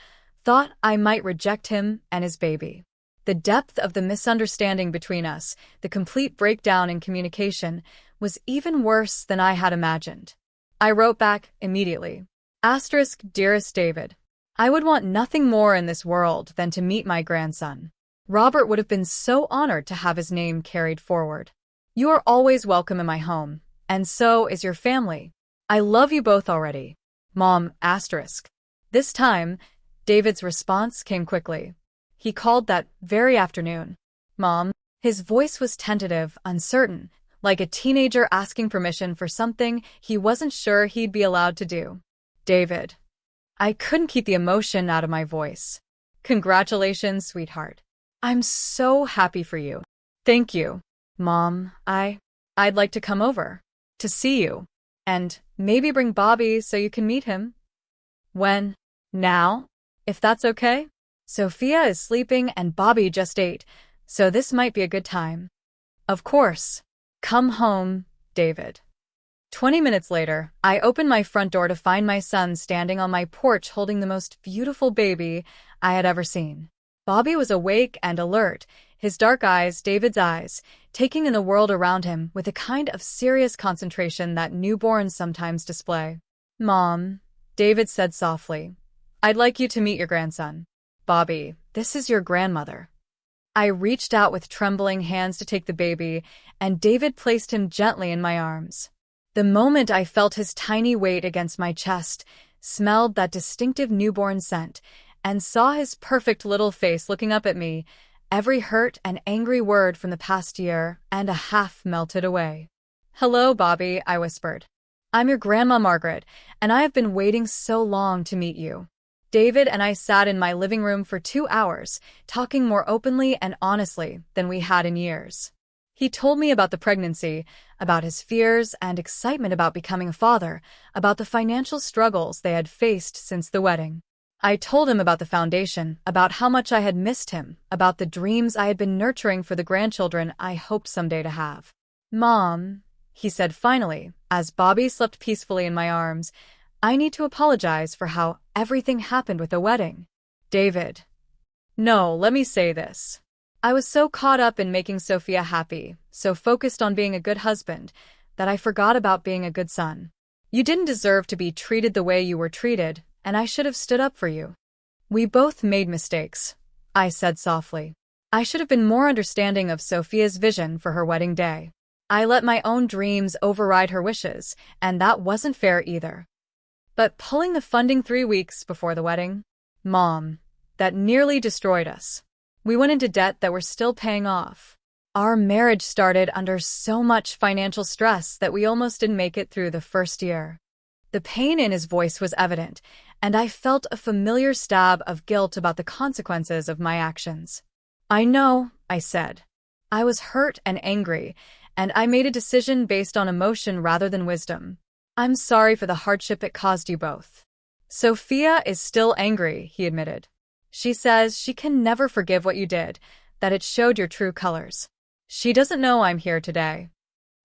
thought I might reject him and his baby. The depth of the misunderstanding between us, the complete breakdown in communication, was even worse than I had imagined. I wrote back immediately. Asterisk, dearest David. I would want nothing more in this world than to meet my grandson. Robert would have been so honored to have his name carried forward. You are always welcome in my home, and so is your family. I love you both already. Mom, asterisk. This time, David's response came quickly. He called that very afternoon. Mom. His voice was tentative, uncertain, like a teenager asking permission for something he wasn't sure he'd be allowed to do. David. I couldn't keep the emotion out of my voice. Congratulations, sweetheart. I'm so happy for you. Thank you. Mom, I'd like to come over. To see you. And maybe bring Bobby so you can meet him. When? Now? If that's okay? Sophia is sleeping and Bobby just ate, so this might be a good time. Of course. Come home, David. 20 minutes later, I opened my front door to find my son standing on my porch holding the most beautiful baby I had ever seen. Bobby was awake and alert, his dark eyes David's eyes, taking in the world around him with a kind of serious concentration that newborns sometimes display. Mom, David said softly, I'd like you to meet your grandson. Bobby, this is your grandmother. I reached out with trembling hands to take the baby, and David placed him gently in my arms. The moment I felt his tiny weight against my chest, smelled that distinctive newborn scent, and saw his perfect little face looking up at me, every hurt and angry word from the past year and a half melted away. Hello, Bobby, I whispered. I'm your Grandma Margaret, and I have been waiting so long to meet you. David and I sat in my living room for 2 hours, talking more openly and honestly than we had in years. He told me about the pregnancy, about his fears and excitement about becoming a father, about the financial struggles they had faced since the wedding. I told him about the foundation, about how much I had missed him, about the dreams I had been nurturing for the grandchildren I hoped someday to have. Mom, he said finally, as Bobby slept peacefully in my arms, I need to apologize for how everything happened with the wedding. David. No, let me say this. I was so caught up in making Sophia happy, so focused on being a good husband, that I forgot about being a good son. You didn't deserve to be treated the way you were treated, and I should have stood up for you. We both made mistakes, I said softly. I should have been more understanding of Sophia's vision for her wedding day. I let my own dreams override her wishes, and that wasn't fair either. But pulling the funding 3 weeks before the wedding? Mom, that nearly destroyed us. We went into debt that we're still paying off. Our marriage started under so much financial stress that we almost didn't make it through the first year. The pain in his voice was evident, and I felt a familiar stab of guilt about the consequences of my actions. I know, I said. I was hurt and angry, and I made a decision based on emotion rather than wisdom. I'm sorry for the hardship it caused you both. Sophia is still angry, he admitted. She says she can never forgive what you did, that it showed your true colors. She doesn't know I'm here today.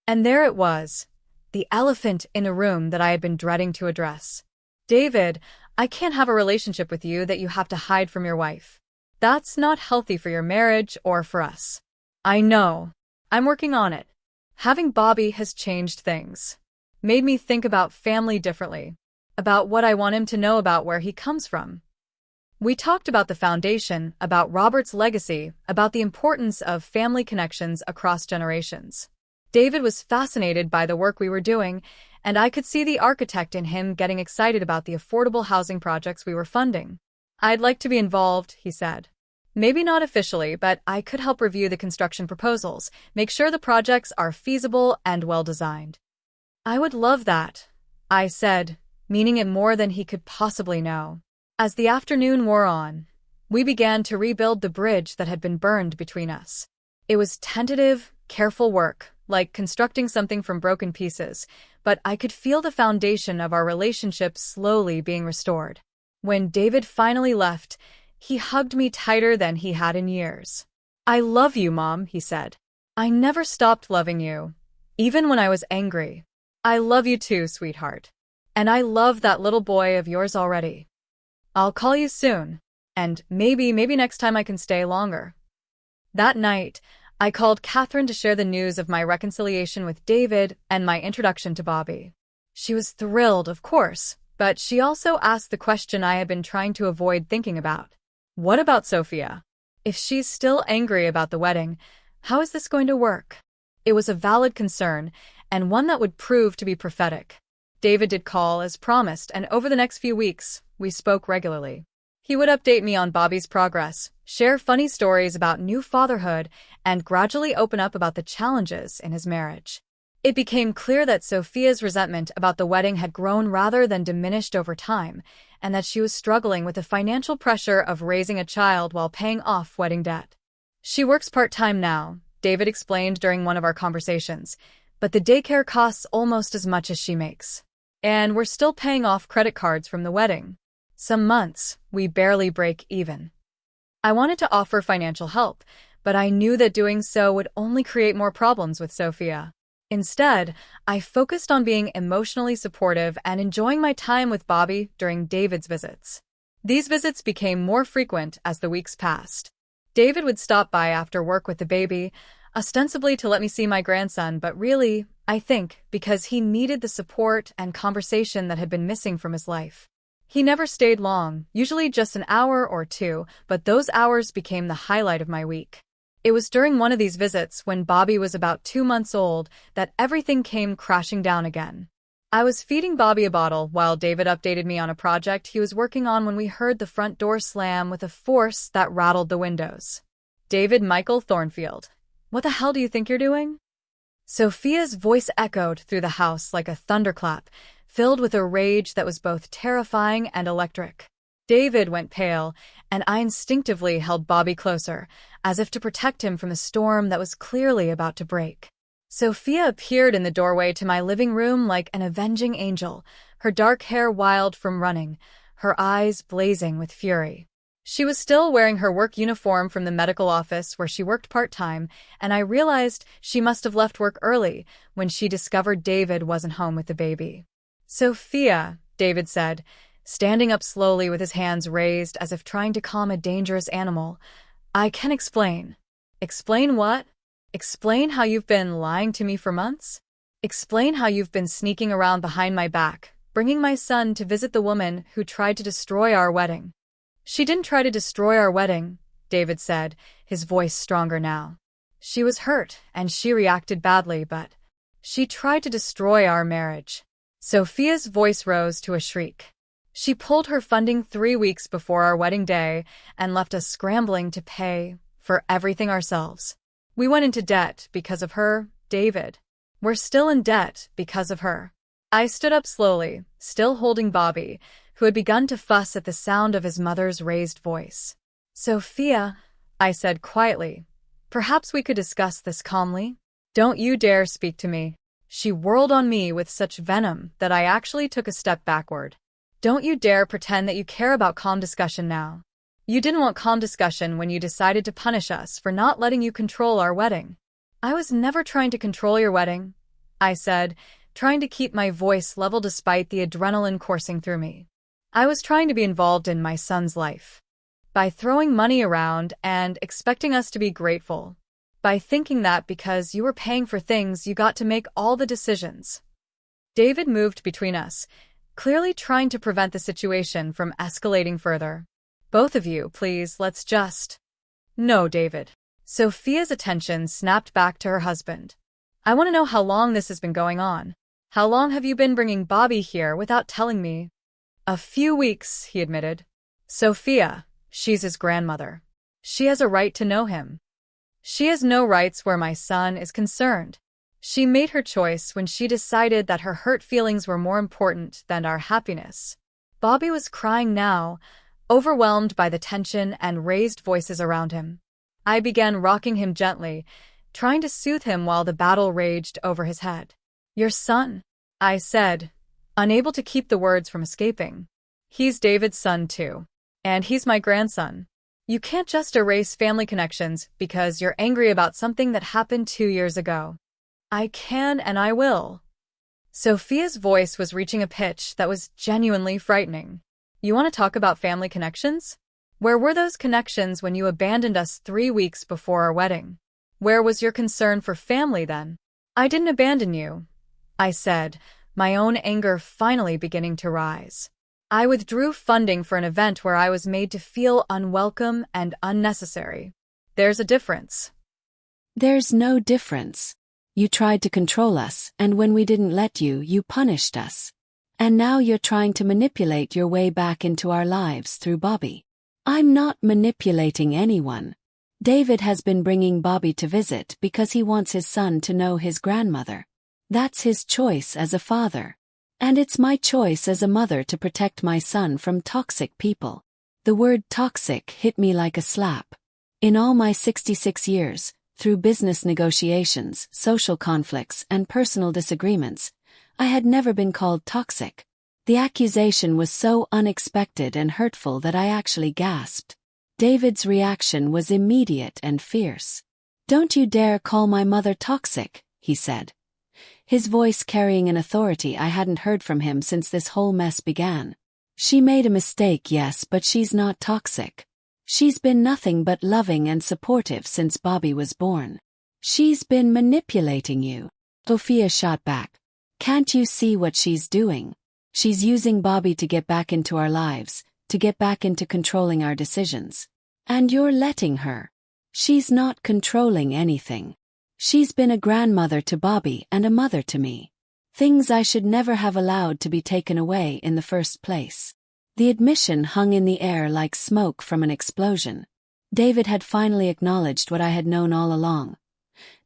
And there it was, the elephant in a room that I had been dreading to address. David, I can't have a relationship with you that you have to hide from your wife. That's not healthy for your marriage or for us. I know. I'm working on it. Having Bobby has changed things. Made me think about family differently, about what I want him to know about where he comes from. We talked about the foundation, about Robert's legacy, about the importance of family connections across generations. David was fascinated by the work we were doing, and I could see the architect in him getting excited about the affordable housing projects we were funding. I'd like to be involved, he said. Maybe not officially, but I could help review the construction proposals, make sure the projects are feasible and well-designed. I would love that, I said, meaning it more than he could possibly know. As the afternoon wore on, we began to rebuild the bridge that had been burned between us. It was tentative, careful work, like constructing something from broken pieces, but I could feel the foundation of our relationship slowly being restored. When David finally left, he hugged me tighter than he had in years. I love you, Mom, he said. I never stopped loving you, even when I was angry. I love you too, sweetheart. And I love that little boy of yours already. I'll call you soon, and maybe next time I can stay longer. That night, I called Catherine to share the news of my reconciliation with David and my introduction to Bobby. She was thrilled, of course, but she also asked the question I had been trying to avoid thinking about. What about Sophia? If she's still angry about the wedding, how is this going to work? It was a valid concern, and one that would prove to be prophetic. David did call as promised, and over the next few weeks, we spoke regularly. He would update me on Bobby's progress, share funny stories about new fatherhood, and gradually open up about the challenges in his marriage. It became clear that Sophia's resentment about the wedding had grown rather than diminished over time, and that she was struggling with the financial pressure of raising a child while paying off wedding debt. She works part-time now, David explained during one of our conversations, but the daycare costs almost as much as she makes. And we're still paying off credit cards from the wedding. Some months, we barely break even. I wanted to offer financial help, but I knew that doing so would only create more problems with Sophia. Instead, I focused on being emotionally supportive and enjoying my time with Bobby during David's visits. These visits became more frequent as the weeks passed. David would stop by after work with the baby, ostensibly to let me see my grandson, but really, I think, because he needed the support and conversation that had been missing from his life. He never stayed long, usually just an hour or two, but those hours became the highlight of my week. It was during one of these visits, when Bobby was about 2 months old, that everything came crashing down again. I was feeding Bobby a bottle while David updated me on a project he was working on when we heard the front door slam with a force that rattled the windows. David Michael Thornfield. What the hell do you think you're doing? Sophia's voice echoed through the house like a thunderclap, filled with a rage that was both terrifying and electric. David went pale, and I instinctively held Bobby closer, as if to protect him from a storm that was clearly about to break. Sophia appeared in the doorway to my living room like an avenging angel, her dark hair wild from running, her eyes blazing with fury. She was still wearing her work uniform from the medical office where she worked part-time, and I realized she must have left work early when she discovered David wasn't home with the baby. Sophia, David said, standing up slowly with his hands raised as if trying to calm a dangerous animal. I can explain. Explain what? Explain how you've been lying to me for months? Explain how you've been sneaking around behind my back, bringing my son to visit the woman who tried to destroy our wedding. She didn't try to destroy our wedding, David said, his voice stronger now. She was hurt, and she reacted badly, but she tried to destroy our marriage. Sophia's voice rose to a shriek. She pulled her funding 3 weeks before our wedding day and left us scrambling to pay for everything ourselves. We went into debt because of her, David. We're still in debt because of her. I stood up slowly, still holding Bobby, who had begun to fuss at the sound of his mother's raised voice. Sophia, I said quietly, perhaps we could discuss this calmly? Don't you dare speak to me. She whirled on me with such venom that I actually took a step backward. Don't you dare pretend that you care about calm discussion now. You didn't want calm discussion when you decided to punish us for not letting you control our wedding. I was never trying to control your wedding, I said, trying to keep my voice level despite the adrenaline coursing through me. I was trying to be involved in my son's life. By throwing money around and expecting us to be grateful. By thinking that because you were paying for things you got to make all the decisions. David moved between us, clearly trying to prevent the situation from escalating further. Both of you, please, let's just... No, David. Sophia's attention snapped back to her husband. I want to know how long this has been going on. How long have you been bringing Bobby here without telling me? A few weeks, he admitted. Sophia, she's his grandmother. She has a right to know him. She has no rights where my son is concerned. She made her choice when she decided that her hurt feelings were more important than our happiness. Bobby was crying now, overwhelmed by the tension and raised voices around him. I began rocking him gently, trying to soothe him while the battle raged over his head. Your son, I said, unable to keep the words from escaping. He's David's son too. And he's my grandson. You can't just erase family connections because you're angry about something that happened 2 years ago. I can and I will. Sophia's voice was reaching a pitch that was genuinely frightening. You want to talk about family connections? Where were those connections when you abandoned us 3 weeks before our wedding? Where was your concern for family then? I didn't abandon you, I said, my own anger finally beginning to rise. I withdrew funding for an event where I was made to feel unwelcome and unnecessary. There's a difference. There's no difference. You tried to control us, and when we didn't let you, you punished us. And now you're trying to manipulate your way back into our lives through Bobby. I'm not manipulating anyone. David has been bringing Bobby to visit because he wants his son to know his grandmother. That's his choice as a father. And it's my choice as a mother to protect my son from toxic people. The word toxic hit me like a slap. In all my 66 years, through business negotiations, social conflicts, and personal disagreements, I had never been called toxic. The accusation was so unexpected and hurtful that I actually gasped. David's reaction was immediate and fierce. Don't you dare call my mother toxic, he said. His voice carrying an authority I hadn't heard from him since this whole mess began. She made a mistake, yes, but she's not toxic. She's been nothing but loving and supportive since Bobby was born. She's been manipulating you. Sophia shot back. Can't you see what she's doing? She's using Bobby to get back into our lives, to get back into controlling our decisions. And you're letting her. She's not controlling anything. She's been a grandmother to Bobby and a mother to me. Things I should never have allowed to be taken away in the first place. The admission hung in the air like smoke from an explosion. David had finally acknowledged what I had known all along.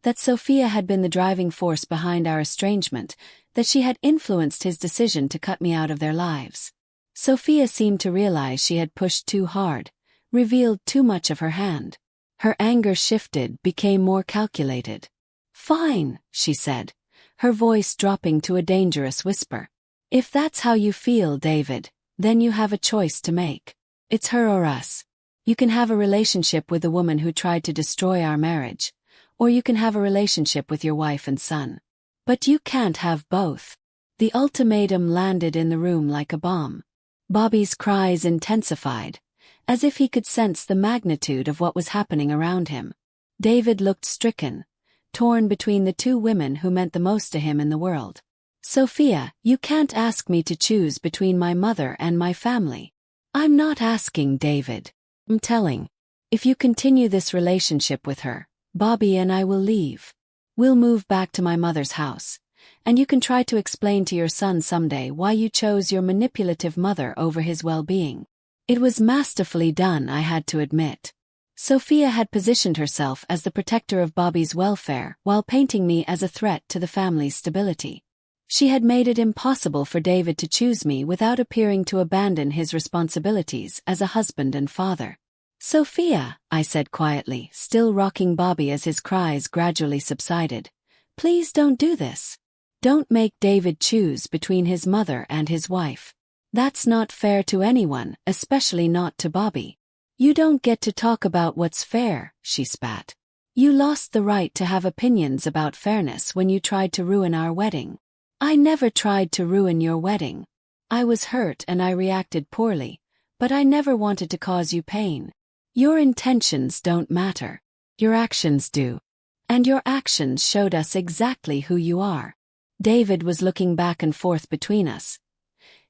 That Sophia had been the driving force behind our estrangement, that she had influenced his decision to cut me out of their lives. Sophia seemed to realize she had pushed too hard, revealed too much of her hand. Her anger shifted, became more calculated. Fine, she said, her voice dropping to a dangerous whisper. If that's how you feel, David, then you have a choice to make. It's her or us. You can have a relationship with the woman who tried to destroy our marriage, or you can have a relationship with your wife and son. But you can't have both. The ultimatum landed in the room like a bomb. Bobby's cries intensified, as if he could sense the magnitude of what was happening around him. David looked stricken, torn between the two women who meant the most to him in the world. Sophia, you can't ask me to choose between my mother and my family. I'm not asking, David. I'm telling. If you continue this relationship with her, Bobby and I will leave. We'll move back to my mother's house, and you can try to explain to your son someday why you chose your manipulative mother over his well-being. It was masterfully done, I had to admit. Sophia had positioned herself as the protector of Bobby's welfare while painting me as a threat to the family's stability. She had made it impossible for David to choose me without appearing to abandon his responsibilities as a husband and father. "Sophia," I said quietly, still rocking Bobby as his cries gradually subsided, "please don't do this. Don't make David choose between his mother and his wife. That's not fair to anyone, especially not to Bobby." "You don't get to talk about what's fair," she spat. "You lost the right to have opinions about fairness when you tried to ruin our wedding." "I never tried to ruin your wedding. I was hurt and I reacted poorly, but I never wanted to cause you pain. Your intentions don't matter. Your actions do. And your actions showed us exactly who you are." David was looking back and forth between us,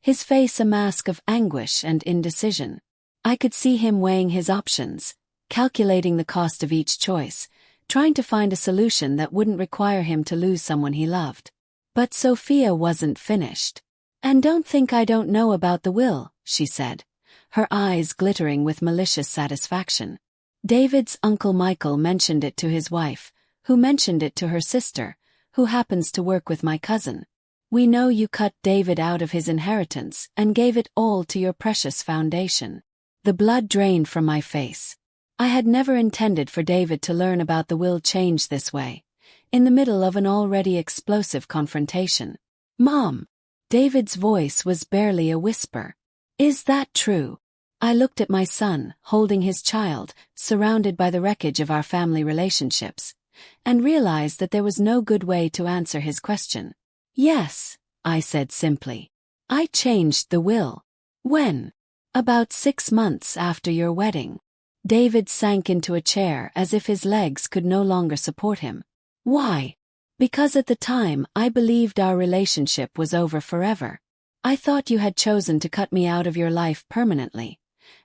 his face a mask of anguish and indecision. I could see him weighing his options, calculating the cost of each choice, trying to find a solution that wouldn't require him to lose someone he loved. But Sophia wasn't finished. "And don't think I don't know about the will," she said, her eyes glittering with malicious satisfaction. "David's Uncle Michael mentioned it to his wife, who mentioned it to her sister, who happens to work with my cousin. We know you cut David out of his inheritance and gave it all to your precious foundation." The blood drained from my face. I had never intended for David to learn about the will change this way, in the middle of an already explosive confrontation. "Mom!" David's voice was barely a whisper. "Is that true?" I looked at my son, holding his child, surrounded by the wreckage of our family relationships, and realized that there was no good way to answer his question. "Yes," I said simply. "I changed the will." "When?" "About 6 months after your wedding." David sank into a chair as if his legs could no longer support him. "Why?" "Because at the time I believed our relationship was over forever. I thought you had chosen to cut me out of your life permanently,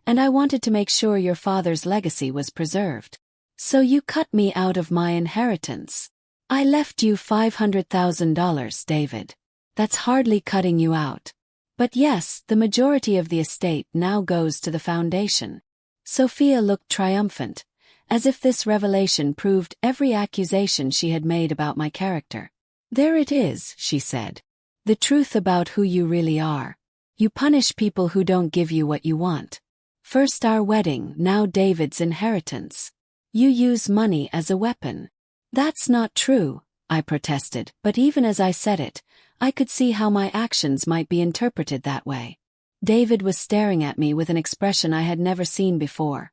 and I wanted to make sure your father's legacy was preserved. So you cut me out of my inheritance. I left you $500,000, David. That's hardly cutting you out. But yes, the majority of the estate now goes to the foundation." Sophia looked triumphant, as if this revelation proved every accusation she had made about my character. "There it is," she said. "The truth about who you really are. You punish people who don't give you what you want. First our wedding, now David's inheritance. You use money as a weapon." "That's not true," I protested, but even as I said it, I could see how my actions might be interpreted that way. David was staring at me with an expression I had never seen before.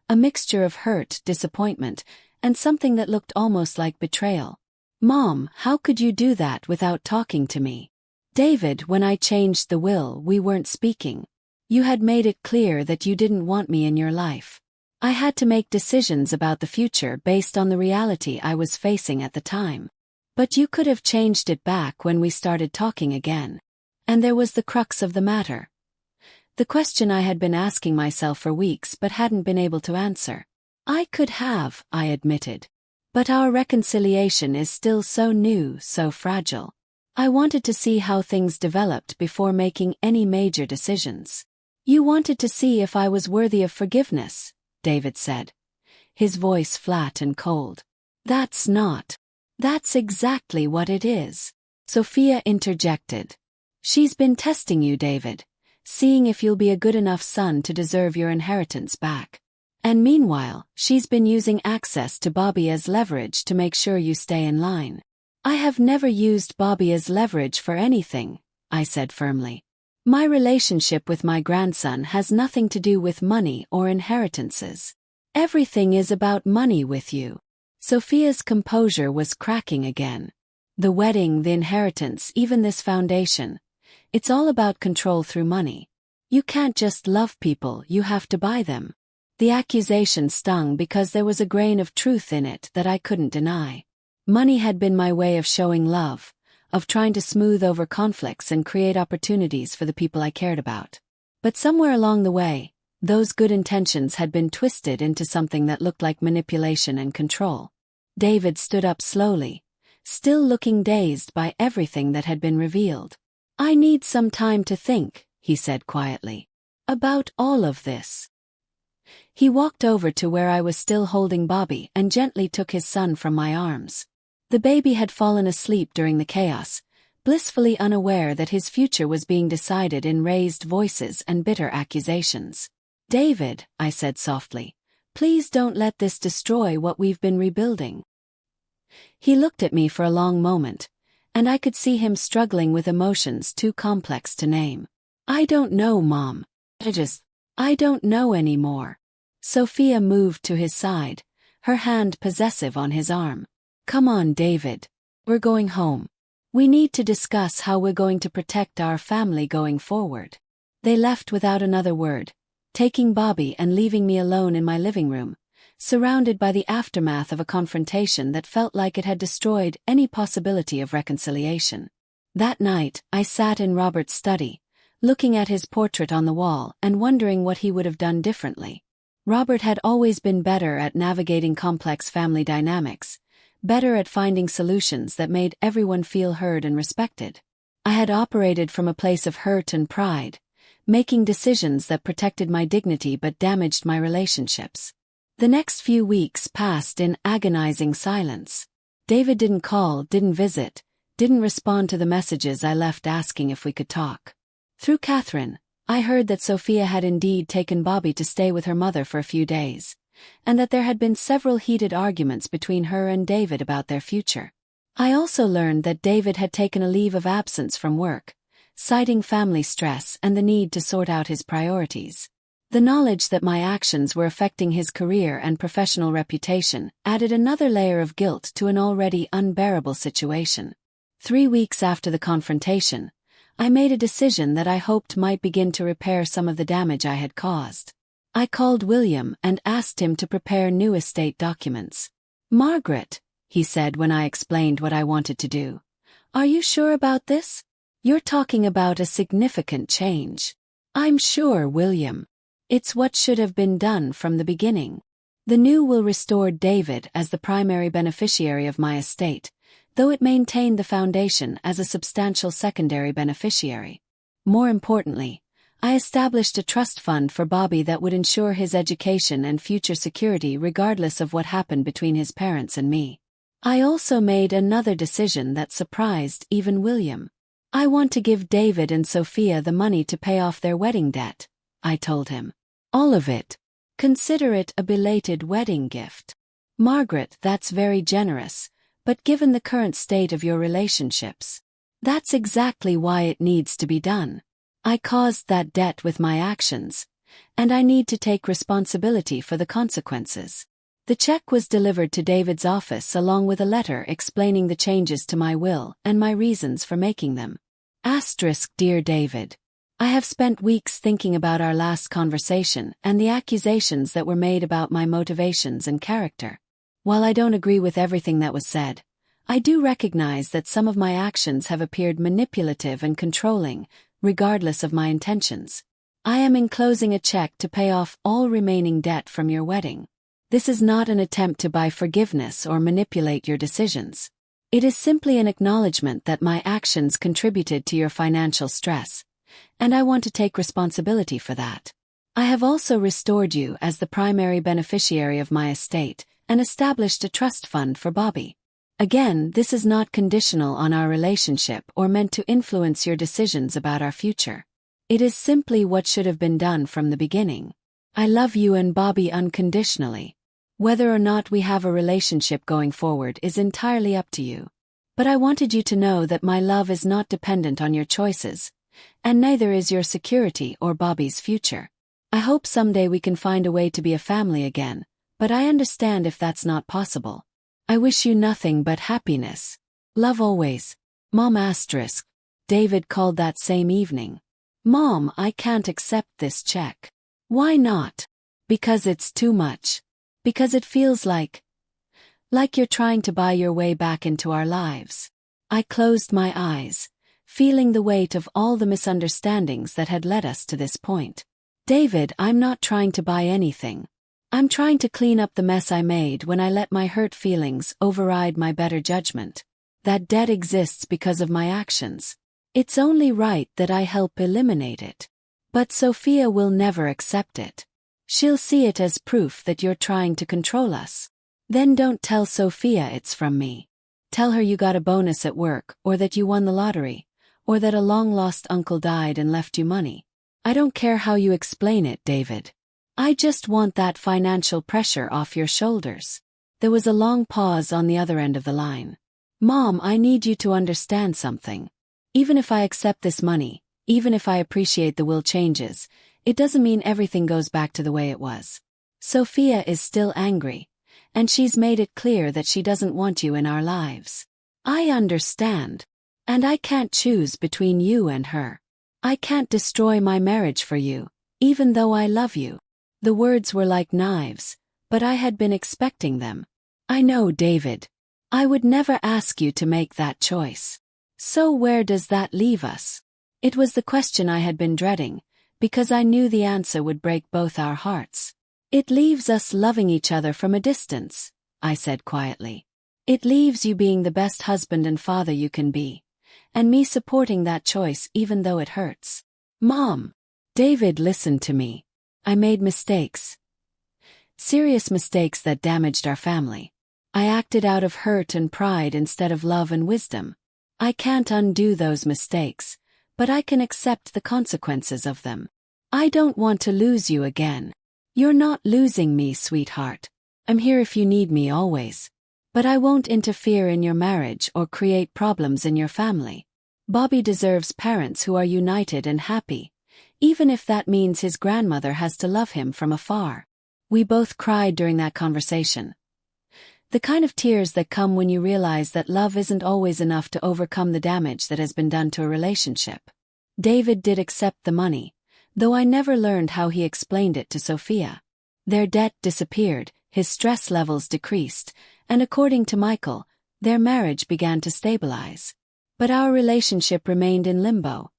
A mixture of hurt, disappointment, and something that looked almost like betrayal. "Mom, how could you do that without talking to me?" "David, when I changed the will, we weren't speaking. You had made it clear that you didn't want me in your life. I had to make decisions about the future based on the reality I was facing at the time. But you could have changed it back when we started talking again." And there was the crux of the matter. The question I had been asking myself for weeks but hadn't been able to answer. "I could have," I admitted. "But our reconciliation is still so new, so fragile. I wanted to see how things developed before making any major decisions." "You wanted to see if I was worthy of forgiveness," David said, his voice flat and cold. "That's not. That's exactly what it is." Sophia interjected. "She's been testing you, David, seeing if you'll be a good enough son to deserve your inheritance back. And meanwhile, she's been using access to Bobby as leverage to make sure you stay in line." "I have never used Bobby as leverage for anything," I said firmly. "My relationship with my grandson has nothing to do with money or inheritances. Everything is about money with you." Sophia's composure was cracking again. "The wedding, the inheritance, even this foundation. It's all about control through money. You can't just love people, you have to buy them." The accusation stung because there was a grain of truth in it that I couldn't deny. Money had been my way of showing love, of trying to smooth over conflicts and create opportunities for the people I cared about. But somewhere along the way, those good intentions had been twisted into something that looked like manipulation and control. David stood up slowly, still looking dazed by everything that had been revealed. "I need some time to think," he said quietly, "about all of this." He walked over to where I was still holding Bobby and gently took his son from my arms. The baby had fallen asleep during the chaos, blissfully unaware that his future was being decided in raised voices and bitter accusations. "David," I said softly, "please don't let this destroy what we've been rebuilding." He looked at me for a long moment, and I could see him struggling with emotions too complex to name. "I don't know, Mom. I don't know anymore." Sophia moved to his side, her hand possessive on his arm. "Come on, David. We're going home. We need to discuss how we're going to protect our family going forward." They left without another word, taking Bobby and leaving me alone in my living room, surrounded by the aftermath of a confrontation that felt like it had destroyed any possibility of reconciliation. That night, I sat in Robert's study, looking at his portrait on the wall and wondering what he would have done differently. Robert had always been better at navigating complex family dynamics, better at finding solutions that made everyone feel heard and respected. I had operated from a place of hurt and pride, making decisions that protected my dignity but damaged my relationships. The next few weeks passed in agonizing silence. David didn't call, didn't visit, didn't respond to the messages I left asking if we could talk. Through Catherine, I heard that Sophia had indeed taken Bobby to stay with her mother for a few days, and that there had been several heated arguments between her and David about their future. I also learned that David had taken a leave of absence from work, citing family stress and the need to sort out his priorities. The knowledge that my actions were affecting his career and professional reputation added another layer of guilt to an already unbearable situation. 3 weeks after the confrontation, I made a decision that I hoped might begin to repair some of the damage I had caused. I called William and asked him to prepare new estate documents. "Margaret," he said when I explained what I wanted to do, "are you sure about this? You're talking about a significant change." "I'm sure, William. It's what should have been done from the beginning. The new will restore David as the primary beneficiary of my estate, though it maintained the foundation as a substantial secondary beneficiary. More importantly, I established a trust fund for Bobby that would ensure his education and future security regardless of what happened between his parents and me. I also made another decision that surprised even William. "I want to give David and Sophia the money to pay off their wedding debt," I told him. "All of it. Consider it a belated wedding gift." "Margaret, that's very generous, but given the current state of your relationships, that's exactly why it needs to be done. I caused that debt with my actions, and I need to take responsibility for the consequences." The check was delivered to David's office along with a letter explaining the changes to my will and my reasons for making them. Dear David, I have spent weeks thinking about our last conversation and the accusations that were made about my motivations and character. While I don't agree with everything that was said, I do recognize that some of my actions have appeared manipulative and controlling, regardless of my intentions. I am enclosing a check to pay off all remaining debt from your wedding. This is not an attempt to buy forgiveness or manipulate your decisions. It is simply an acknowledgement that my actions contributed to your financial stress, and I want to take responsibility for that. I have also restored you as the primary beneficiary of my estate and established a trust fund for Bobby. Again, this is not conditional on our relationship or meant to influence your decisions about our future. It is simply what should have been done from the beginning. I love you and Bobby unconditionally. Whether or not we have a relationship going forward is entirely up to you. But I wanted you to know that my love is not dependent on your choices, and neither is your security or Bobby's future. I hope someday we can find a way to be a family again, but I understand if that's not possible. I wish you nothing but happiness. Love always. Mom. David called that same evening. "Mom, I can't accept this check." "Why not?" "Because it's too much. Because it feels like you're trying to buy your way back into our lives." I closed my eyes, feeling the weight of all the misunderstandings that had led us to this point. "David, I'm not trying to buy anything. I'm trying to clean up the mess I made when I let my hurt feelings override my better judgment. That debt exists because of my actions. It's only right that I help eliminate it. But Sophia will never accept it. She'll see it as proof that you're trying to control us. Then don't tell Sophia it's from me. Tell her you got a bonus at work, or that you won the lottery, or that a long-lost uncle died and left you money. I don't care how you explain it, David. I just want that financial pressure off your shoulders. There was a long pause on the other end of the line. Mom, I need you to understand something. Even if I accept this money, even if I appreciate the will changes, it doesn't mean everything goes back to the way it was. Sophia is still angry, and she's made it clear that she doesn't want you in our lives. I understand. And I can't choose between you and her. I can't destroy my marriage for you, even though I love you. The words were like knives, but I had been expecting them. I know, David. I would never ask you to make that choice. So where does that leave us? It was the question I had been dreading, because I knew the answer would break both our hearts. It leaves us loving each other from a distance, I said quietly. It leaves you being the best husband and father you can be, and me supporting that choice even though it hurts. Mom. David, listen to me. I made mistakes. Serious mistakes that damaged our family. I acted out of hurt and pride instead of love and wisdom. I can't undo those mistakes, but I can accept the consequences of them. I don't want to lose you again. You're not losing me, sweetheart. I'm here if you need me always. But I won't interfere in your marriage or create problems in your family. Bobby deserves parents who are united and happy, even if that means his grandmother has to love him from afar. We both cried during that conversation. The kind of tears that come when you realize that love isn't always enough to overcome the damage that has been done to a relationship. David did accept the money, though I never learned how he explained it to Sophia. Their debt disappeared, his stress levels decreased, and according to Michael, their marriage began to stabilize. But our relationship remained in limbo.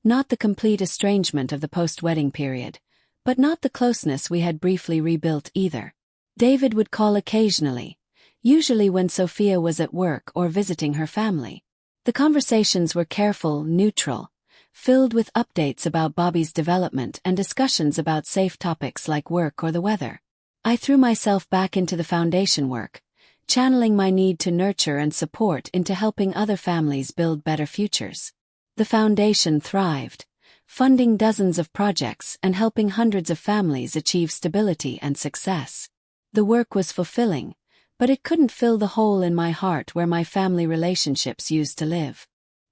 Not the complete estrangement of the post-wedding period, but not the closeness we had briefly rebuilt either. David would call occasionally, usually when Sophia was at work or visiting her family. The conversations were careful, neutral, filled with updates about Bobby's development and discussions about safe topics like work or the weather. I threw myself back into the foundation work, channeling my need to nurture and support into helping other families build better futures. The foundation thrived, funding dozens of projects and helping hundreds of families achieve stability and success. The work was fulfilling, but it couldn't fill the hole in my heart where my family relationships used to live.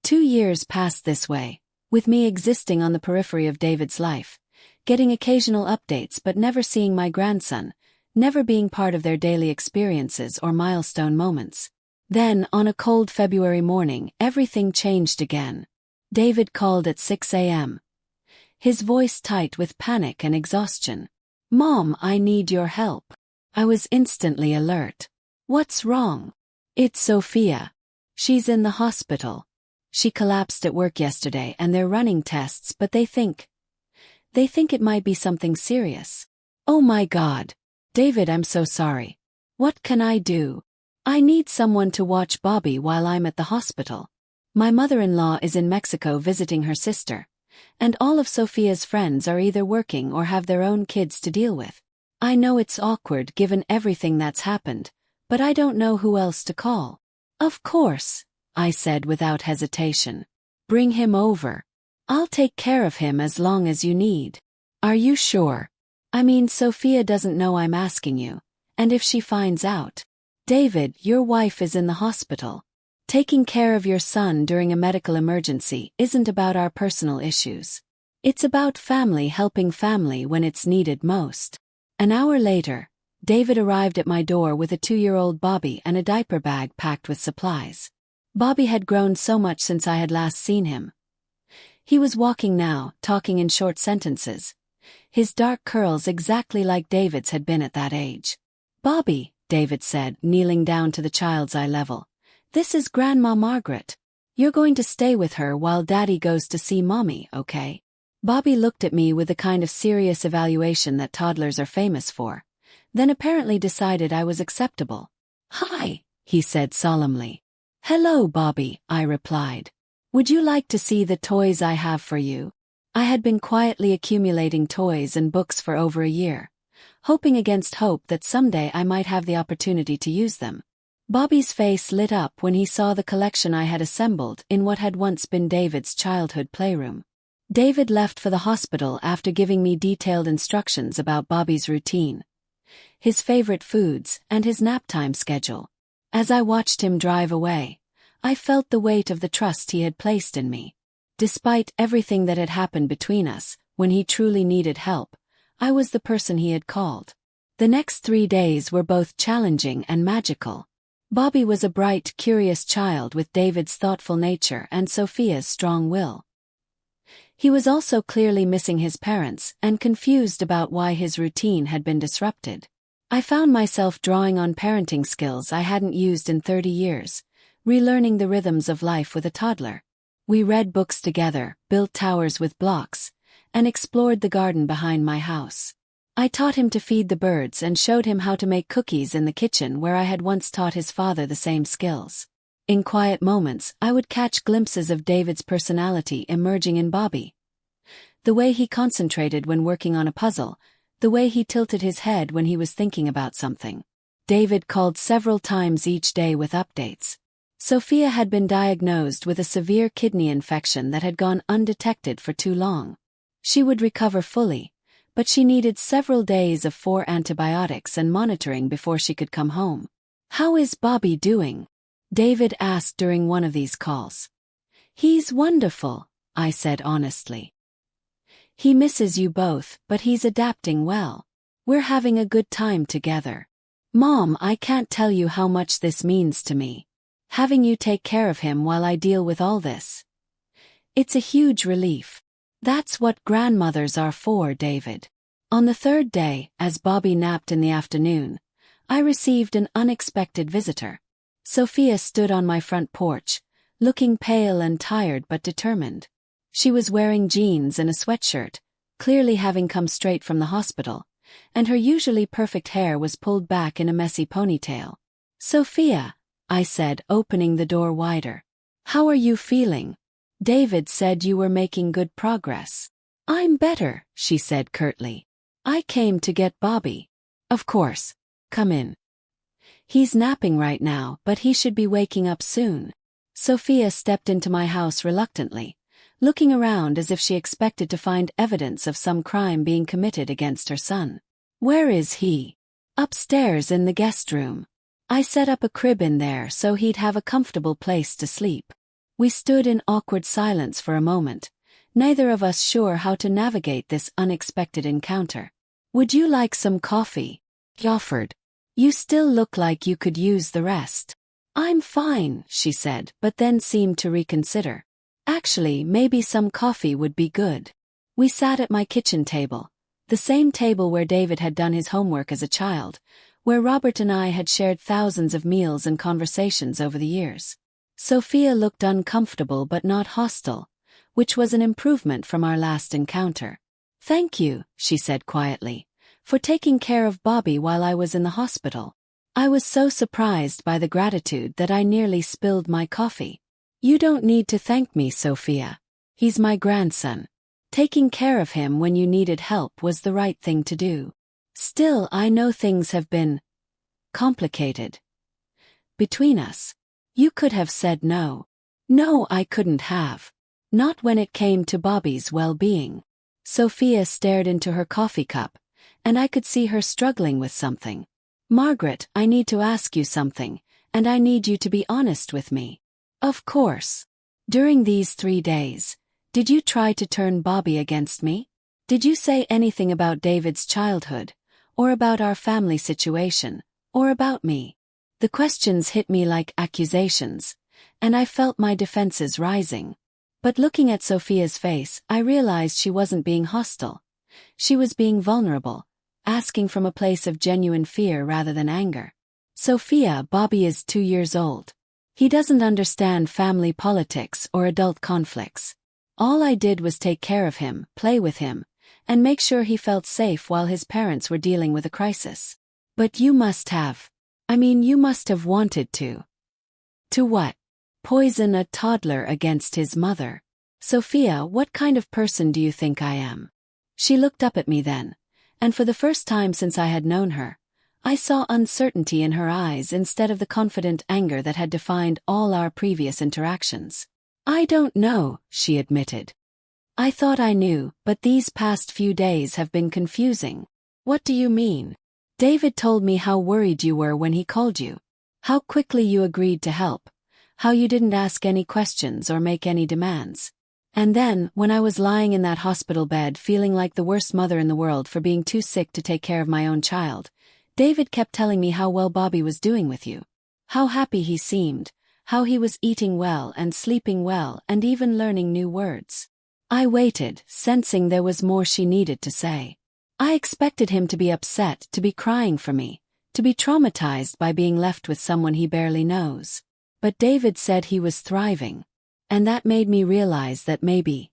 2 years passed this way, with me existing on the periphery of David's life, getting occasional updates but never seeing my grandson, never being part of their daily experiences or milestone moments. Then, on a cold February morning, everything changed again. David called at 6 a.m. His voice tight with panic and exhaustion. Mom, I need your help. I was instantly alert. What's wrong? It's Sophia. She's in the hospital. She collapsed at work yesterday and they're running tests, but they think it might be something serious. Oh my God. David, I'm so sorry. What can I do? I need someone to watch Bobby while I'm at the hospital. My mother-in-law is in Mexico visiting her sister, and all of Sophia's friends are either working or have their own kids to deal with. I know it's awkward given everything that's happened, but I don't know who else to call. Of course, I said without hesitation. Bring him over. I'll take care of him as long as you need. Are you sure? I mean, Sophia doesn't know I'm asking you, and if she finds out. David, your wife is in the hospital. Taking care of your son during a medical emergency isn't about our personal issues. It's about family helping family when it's needed most. An hour later, David arrived at my door with a 2-year-old Bobby and a diaper bag packed with supplies. Bobby had grown so much since I had last seen him. He was walking now, talking in short sentences, his dark curls exactly like David's had been at that age. Bobby, David said, kneeling down to the child's eye level. This is Grandma Margaret. You're going to stay with her while Daddy goes to see Mommy, okay? Bobby looked at me with the kind of serious evaluation that toddlers are famous for, then apparently decided I was acceptable. Hi, he said solemnly. "Hello, Bobby," I replied. "Would you like to see the toys I have for you?" I had been quietly accumulating toys and books for over a year, hoping against hope that someday I might have the opportunity to use them. Bobby's face lit up when he saw the collection I had assembled in what had once been David's childhood playroom. David left for the hospital after giving me detailed instructions about Bobby's routine, his favorite foods, and his nap time schedule. As I watched him drive away, I felt the weight of the trust he had placed in me. Despite everything that had happened between us, when he truly needed help, I was the person he had called. The next 3 days were both challenging and magical. Bobby was a bright, curious child with David's thoughtful nature and Sophia's strong will. He was also clearly missing his parents and confused about why his routine had been disrupted. I found myself drawing on parenting skills I hadn't used in 30 years, relearning the rhythms of life with a toddler. We read books together, built towers with blocks, and explored the garden behind my house. I taught him to feed the birds and showed him how to make cookies in the kitchen where I had once taught his father the same skills. In quiet moments, I would catch glimpses of David's personality emerging in Bobby. The way he concentrated when working on a puzzle, the way he tilted his head when he was thinking about something. David called several times each day with updates. Sophia had been diagnosed with a severe kidney infection that had gone undetected for too long. She would recover fully, but she needed several days of 4 antibiotics and monitoring before she could come home. "How is Bobby doing?" David asked during one of these calls. "He's wonderful," I said honestly. "He misses you both, but he's adapting well. We're having a good time together. Mom, I can't tell you how much this means to me. Having you take care of him while I deal with all this. It's a huge relief. That's what grandmothers are for, David." On the 3rd day, as Bobby napped in the afternoon, I received an unexpected visitor. Sophia stood on my front porch, looking pale and tired but determined. She was wearing jeans and a sweatshirt, clearly having come straight from the hospital, and her usually perfect hair was pulled back in a messy ponytail. "Sophia," I said, opening the door wider. "How are you feeling? David said you were making good progress." "I'm better," she said curtly. "I came to get Bobby." "Of course. Come in. He's napping right now, but he should be waking up soon." Sophia stepped into my house reluctantly, looking around as if she expected to find evidence of some crime being committed against her son. "Where is he?" "Upstairs in the guest room. I set up a crib in there so he'd have a comfortable place to sleep." We stood in awkward silence for a moment, neither of us sure how to navigate this unexpected encounter. "Would you like some coffee?" he offered. "You still look like you could use the rest." "I'm fine," she said, but then seemed to reconsider. "Actually, maybe some coffee would be good." We sat at my kitchen table, the same table where David had done his homework as a child, where Robert and I had shared thousands of meals and conversations over the years. Sophia looked uncomfortable but not hostile, which was an improvement from our last encounter. "Thank you," she said quietly, "for taking care of Bobby while I was in the hospital." I was so surprised by the gratitude that I nearly spilled my coffee. "You don't need to thank me, Sophia. He's my grandson. Taking care of him when you needed help was the right thing to do. Still, I know things have been complicated between us. You could have said no." "No, I couldn't have. Not when it came to Bobby's well-being." Sophia stared into her coffee cup, and I could see her struggling with something. "Margaret, I need to ask you something, and I need you to be honest with me." "Of course. During these 3 days, did you try to turn Bobby against me? Did you say anything about David's childhood, or about our family situation, or about me?" The questions hit me like accusations, and I felt my defenses rising. But looking at Sophia's face, I realized she wasn't being hostile. She was being vulnerable, asking from a place of genuine fear rather than anger. "Sophia, Bobby is 2 years old. He doesn't understand family politics or adult conflicts. All I did was take care of him, play with him, and make sure he felt safe while his parents were dealing with a crisis. But you must have. You must have wanted to." "To what?" Poison a toddler against his mother. Sophia, what kind of person do you think I am? She looked up at me then, and for the first time since I had known her, I saw uncertainty in her eyes instead of the confident anger that had defined all our previous interactions. I don't know, she admitted. I thought I knew, but these past few days have been confusing. What do you mean? David told me how worried you were when he called you. How quickly you agreed to help. How you didn't ask any questions or make any demands. And then, when I was lying in that hospital bed feeling like the worst mother in the world for being too sick to take care of my own child, David kept telling me how well Bobby was doing with you. How happy he seemed, how he was eating well and sleeping well and even learning new words. I waited, sensing there was more she needed to say. I expected him to be upset, to be crying for me, to be traumatized by being left with someone he barely knows. But David said he was thriving. And that made me realize that maybe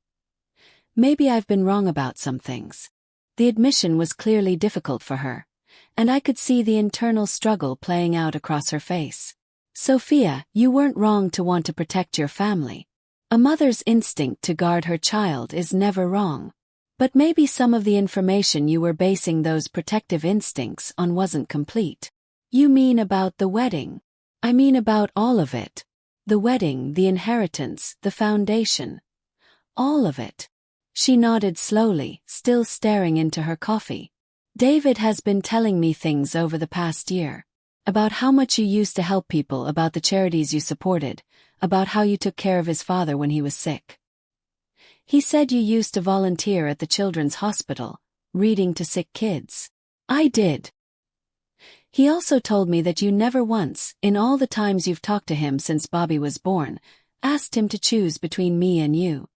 I've been wrong about some things. The admission was clearly difficult for her, and I could see the internal struggle playing out across her face. Sophia, you weren't wrong to want to protect your family. A mother's instinct to guard her child is never wrong. But maybe some of the information you were basing those protective instincts on wasn't complete. You mean about the wedding? I mean about all of it. The wedding, the inheritance, the foundation. All of it. She nodded slowly, still staring into her coffee. David has been telling me things over the past year. About how much you used to help people, about the charities you supported, about how you took care of his father when he was sick. He said you used to volunteer at the children's hospital, reading to sick kids. I did. He also told me that you never once, in all the times you've talked to him since Bobby was born, asked him to choose between me and you.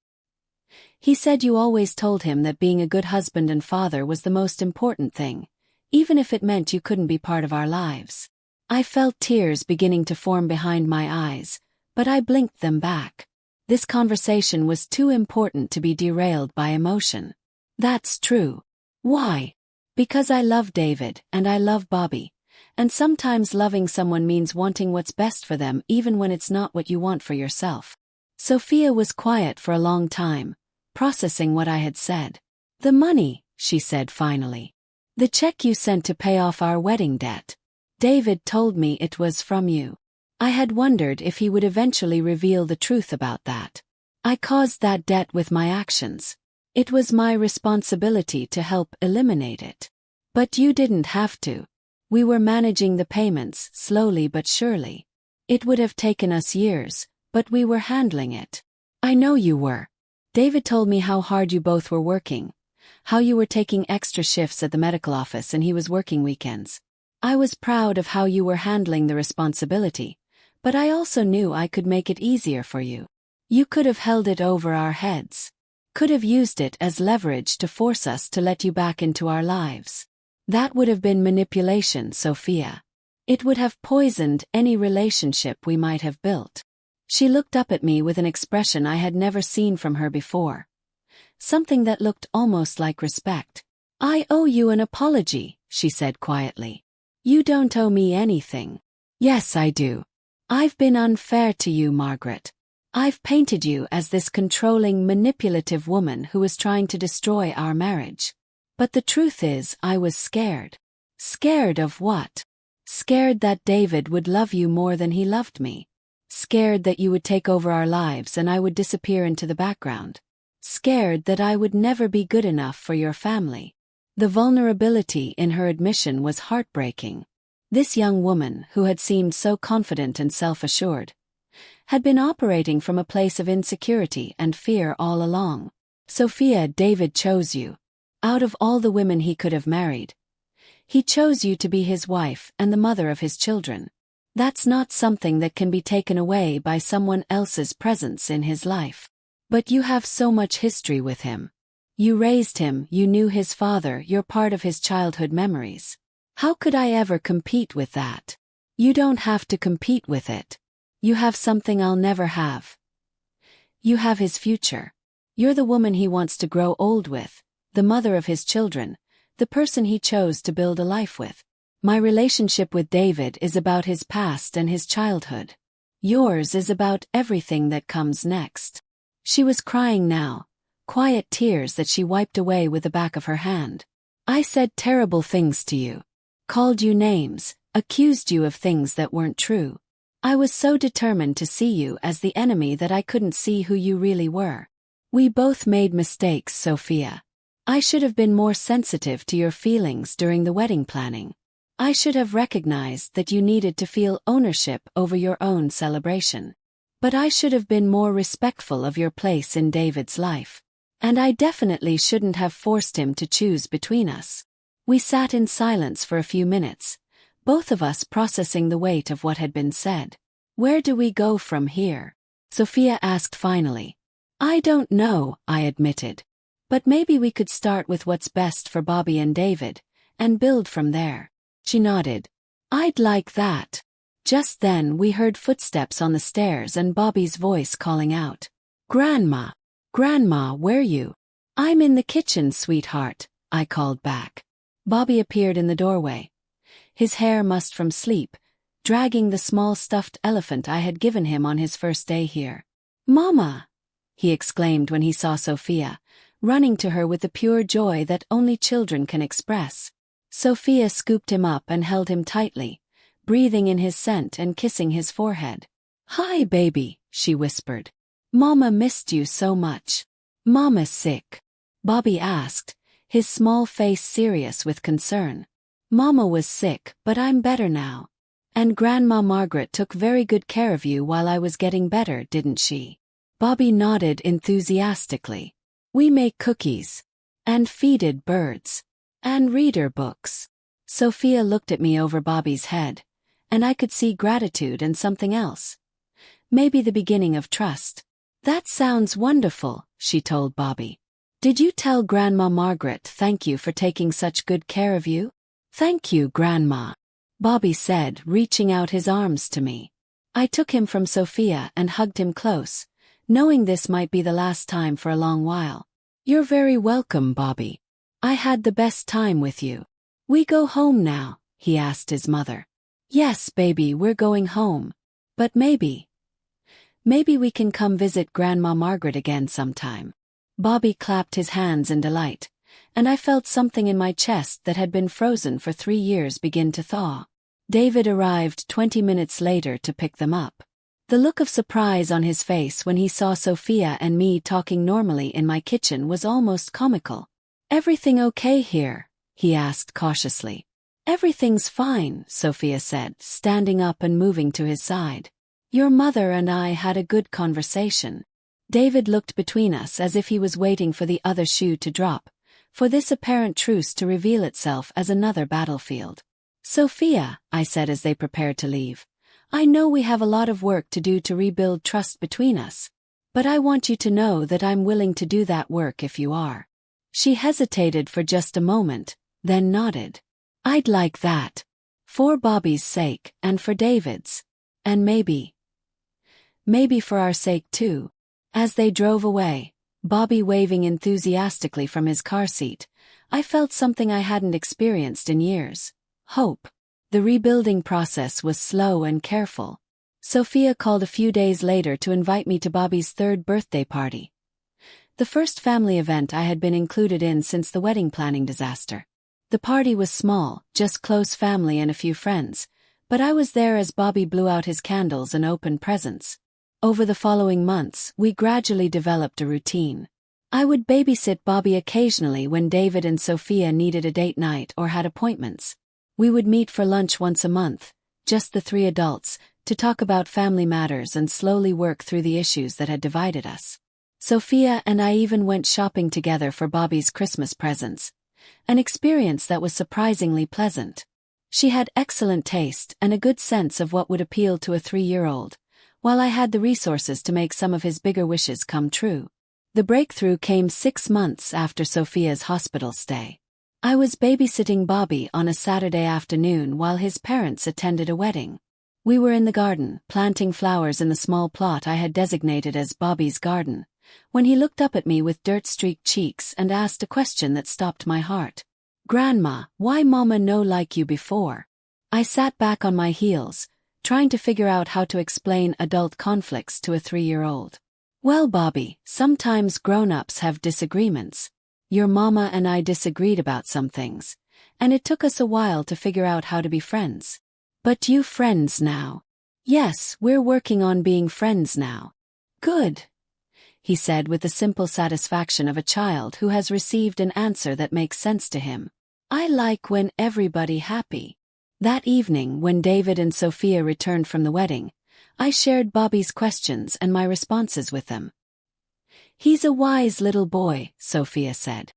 He said you always told him that being a good husband and father was the most important thing, even if it meant you couldn't be part of our lives. I felt tears beginning to form behind my eyes, but I blinked them back. This conversation was too important to be derailed by emotion. That's true. Why? Because I love David and I love Bobby. And sometimes loving someone means wanting what's best for them even when it's not what you want for yourself. Sophia was quiet for a long time, processing what I had said. The money, she said finally. The check you sent to pay off our wedding debt. David told me it was from you. I had wondered if he would eventually reveal the truth about that. I caused that debt with my actions. It was my responsibility to help eliminate it. But you didn't have to. We were managing the payments, slowly but surely. It would have taken us years, but we were handling it. I know you were. David told me how hard you both were working, how you were taking extra shifts at the medical office and he was working weekends. I was proud of how you were handling the responsibility, but I also knew I could make it easier for you. You could have held it over our heads. Could have used it as leverage to force us to let you back into our lives. That would have been manipulation, Sophia. It would have poisoned any relationship we might have built. She looked up at me with an expression I had never seen from her before. Something that looked almost like respect. I owe you an apology, she said quietly. You don't owe me anything. Yes, I do. I've been unfair to you, Margaret. I've painted you as this controlling, manipulative woman who was trying to destroy our marriage. But the truth is, I was scared. Scared of what? Scared that David would love you more than he loved me. Scared that you would take over our lives and I would disappear into the background. Scared that I would never be good enough for your family. The vulnerability in her admission was heartbreaking. This young woman, who had seemed so confident and self-assured, had been operating from a place of insecurity and fear all along. Sophia, David chose you. Out of all the women he could have married, he chose you to be his wife and the mother of his children. That's not something that can be taken away by someone else's presence in his life. But you have so much history with him. You raised him, you knew his father, you're part of his childhood memories. How could I ever compete with that? You don't have to compete with it. You have something I'll never have. You have his future. You're the woman he wants to grow old with, the mother of his children, the person he chose to build a life with. My relationship with David is about his past and his childhood. Yours is about everything that comes next. She was crying now, quiet tears that she wiped away with the back of her hand. I said terrible things to you. Called you names, accused you of things that weren't true. I was so determined to see you as the enemy that I couldn't see who you really were. We both made mistakes, Sophia. I should have been more sensitive to your feelings during the wedding planning. I should have recognized that you needed to feel ownership over your own celebration. But I should have been more respectful of your place in David's life. And I definitely shouldn't have forced him to choose between us. We sat in silence for a few minutes, both of us processing the weight of what had been said. Where do we go from here? Sophia asked finally. I don't know, I admitted. But maybe we could start with what's best for Bobby and David, and build from there. She nodded. I'd like that. Just then we heard footsteps on the stairs and Bobby's voice calling out. Grandma! Grandma, where you? I'm in the kitchen, sweetheart, I called back. Bobby appeared in the doorway. His hair mussed from sleep, dragging the small stuffed elephant I had given him on his first day here. Mama! He exclaimed when he saw Sophia, running to her with the pure joy that only children can express. Sophia scooped him up and held him tightly, breathing in his scent and kissing his forehead. Hi, baby, she whispered. Mama missed you so much. Mama's sick? Bobby asked, his small face serious with concern. Mama was sick, but I'm better now. And Grandma Margaret took very good care of you while I was getting better, didn't she? Bobby nodded enthusiastically. We make cookies. And feeded birds. And reader books. Sophia looked at me over Bobby's head, and I could see gratitude and something else. Maybe the beginning of trust. That sounds wonderful, she told Bobby. Did you tell Grandma Margaret thank you for taking such good care of you? Thank you, Grandma, Bobby said, reaching out his arms to me. I took him from Sophia and hugged him close, knowing this might be the last time for a long while. You're very welcome, Bobby. I had the best time with you. We go home now, he asked his mother. Yes, baby, we're going home. But maybe we can come visit Grandma Margaret again sometime. Bobby clapped his hands in delight, and I felt something in my chest that had been frozen for 3 years begin to thaw. David arrived 20 minutes later to pick them up. The look of surprise on his face when he saw Sophia and me talking normally in my kitchen was almost comical. Everything okay here? He asked cautiously. Everything's fine, Sophia said, standing up and moving to his side. Your mother and I had a good conversation. David looked between us as if he was waiting for the other shoe to drop, for this apparent truce to reveal itself as another battlefield. Sophia, I said as they prepared to leave, I know we have a lot of work to do to rebuild trust between us, but I want you to know that I'm willing to do that work if you are. She hesitated for just a moment, then nodded. I'd like that. For Bobby's sake, and for David's. And maybe for our sake too. As they drove away, Bobby waving enthusiastically from his car seat, I felt something I hadn't experienced in years. Hope. The rebuilding process was slow and careful. Sophia called a few days later to invite me to Bobby's 3rd birthday party. The first family event I had been included in since the wedding planning disaster. The party was small, just close family and a few friends, but I was there as Bobby blew out his candles and opened presents. Over the following months, we gradually developed a routine. I would babysit Bobby occasionally when David and Sophia needed a date night or had appointments. We would meet for lunch once a month, just the 3 adults, to talk about family matters and slowly work through the issues that had divided us. Sophia and I even went shopping together for Bobby's Christmas presents, an experience that was surprisingly pleasant. She had excellent taste and a good sense of what would appeal to a 3-year-old, while I had the resources to make some of his bigger wishes come true. The breakthrough came 6 months after Sophia's hospital stay. I was babysitting Bobby on a Saturday afternoon while his parents attended a wedding. We were in the garden, planting flowers in the small plot I had designated as Bobby's garden, when he looked up at me with dirt-streaked cheeks and asked a question that stopped my heart. Grandma, why Mama no like you before? I sat back on my heels, trying to figure out how to explain adult conflicts to a 3-year-old. Well, Bobby, sometimes grown-ups have disagreements. Your mama and I disagreed about some things, and it took us a while to figure out how to be friends. But you friends now? Yes, we're working on being friends now. Good, he said with the simple satisfaction of a child who has received an answer that makes sense to him. I like when everybody happy. That evening, when David and Sophia returned from the wedding, I shared Bobby's questions and my responses with them. He's a wise little boy, Sophia said.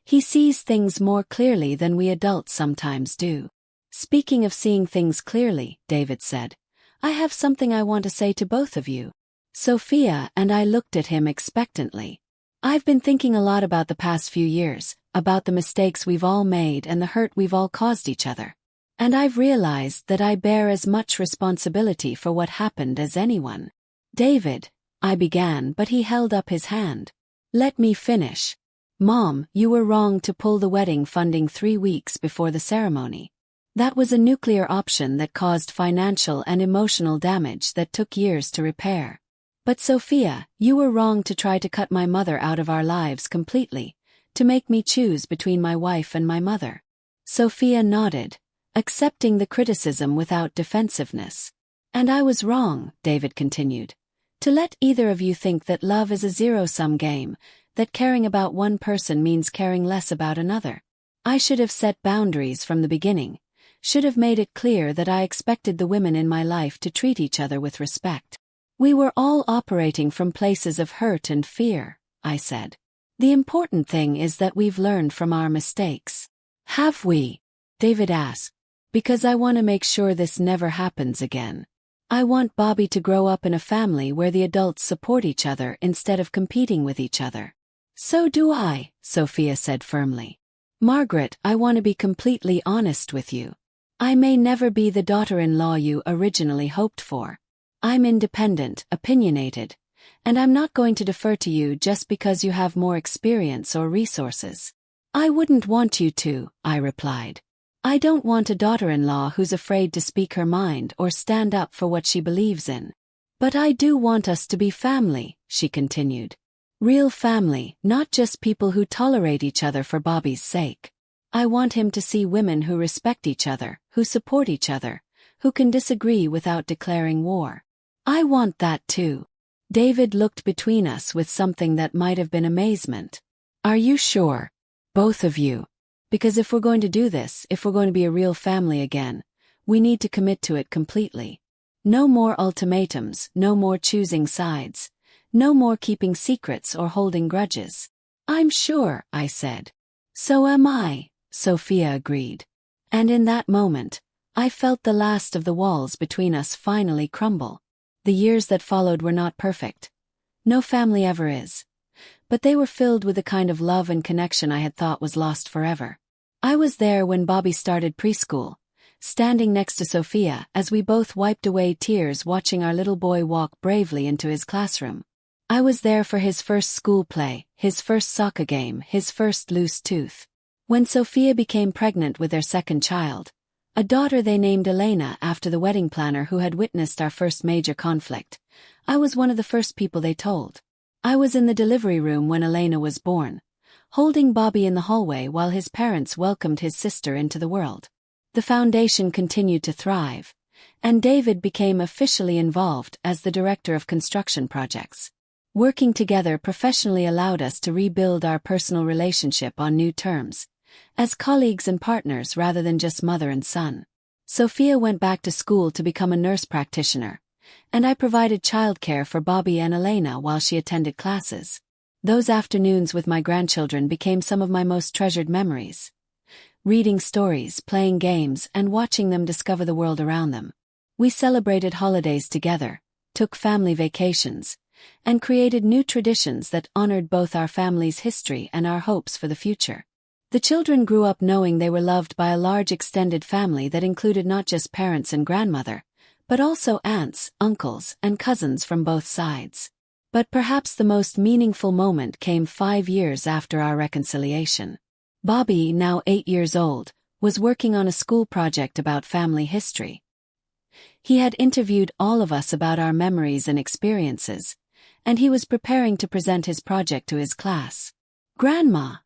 He sees things more clearly than we adults sometimes do. Speaking of seeing things clearly, David said, I have something I want to say to both of you. Sophia and I looked at him expectantly. I've been thinking a lot about the past few years, about the mistakes we've all made and the hurt we've all caused each other. And I've realized that I bear as much responsibility for what happened as anyone. David, I began, but he held up his hand. Let me finish. Mom, you were wrong to pull the wedding funding 3 weeks before the ceremony. That was a nuclear option that caused financial and emotional damage that took years to repair. But Sophia, you were wrong to try to cut my mother out of our lives completely, to make me choose between my wife and my mother. Sophia nodded, accepting the criticism without defensiveness. And I was wrong, David continued, to let either of you think that love is a zero-sum game, that caring about one person means caring less about another. I should have set boundaries from the beginning, should have made it clear that I expected the women in my life to treat each other with respect. We were all operating from places of hurt and fear, I said. The important thing is that we've learned from our mistakes. Have we? David asked. Because I want to make sure this never happens again. I want Bobby to grow up in a family where the adults support each other instead of competing with each other. So do I, Sophia said firmly. Margaret, I want to be completely honest with you. I may never be the daughter-in-law you originally hoped for. I'm independent, opinionated, and I'm not going to defer to you just because you have more experience or resources. I wouldn't want you to, I replied. I don't want a daughter-in-law who's afraid to speak her mind or stand up for what she believes in. But I do want us to be family, she continued. Real family, not just people who tolerate each other for Bobby's sake. I want him to see women who respect each other, who support each other, who can disagree without declaring war. I want that too. David looked between us with something that might have been amazement. Are you sure? Both of you. Because if we're going to do this, if we're going to be a real family again, we need to commit to it completely. No more ultimatums, no more choosing sides, no more keeping secrets or holding grudges. I'm sure, I said. So am I, Sophia agreed. And in that moment, I felt the last of the walls between us finally crumble. The years that followed were not perfect. No family ever is. But they were filled with the kind of love and connection I had thought was lost forever. I was there when Bobby started preschool, standing next to Sophia as we both wiped away tears watching our little boy walk bravely into his classroom. I was there for his first school play, his first soccer game, his first loose tooth. When Sophia became pregnant with their second child, a daughter they named Elena after the wedding planner who had witnessed our first major conflict, I was one of the first people they told. I was in the delivery room when Elena was born, holding Bobby in the hallway while his parents welcomed his sister into the world. The foundation continued to thrive, and David became officially involved as the director of construction projects. Working together professionally allowed us to rebuild our personal relationship on new terms, as colleagues and partners rather than just mother and son. Sophia went back to school to become a nurse practitioner, and I provided childcare for Bobby and Elena while she attended classes. Those afternoons with my grandchildren became some of my most treasured memories. Reading stories, playing games, and watching them discover the world around them. We celebrated holidays together, took family vacations, and created new traditions that honored both our family's history and our hopes for the future. The children grew up knowing they were loved by a large extended family that included not just parents and grandmother, but also aunts, uncles, and cousins from both sides. But perhaps the most meaningful moment came 5 years after our reconciliation. Bobby, now 8 years old, was working on a school project about family history. He had interviewed all of us about our memories and experiences, and he was preparing to present his project to his class. "Grandma,"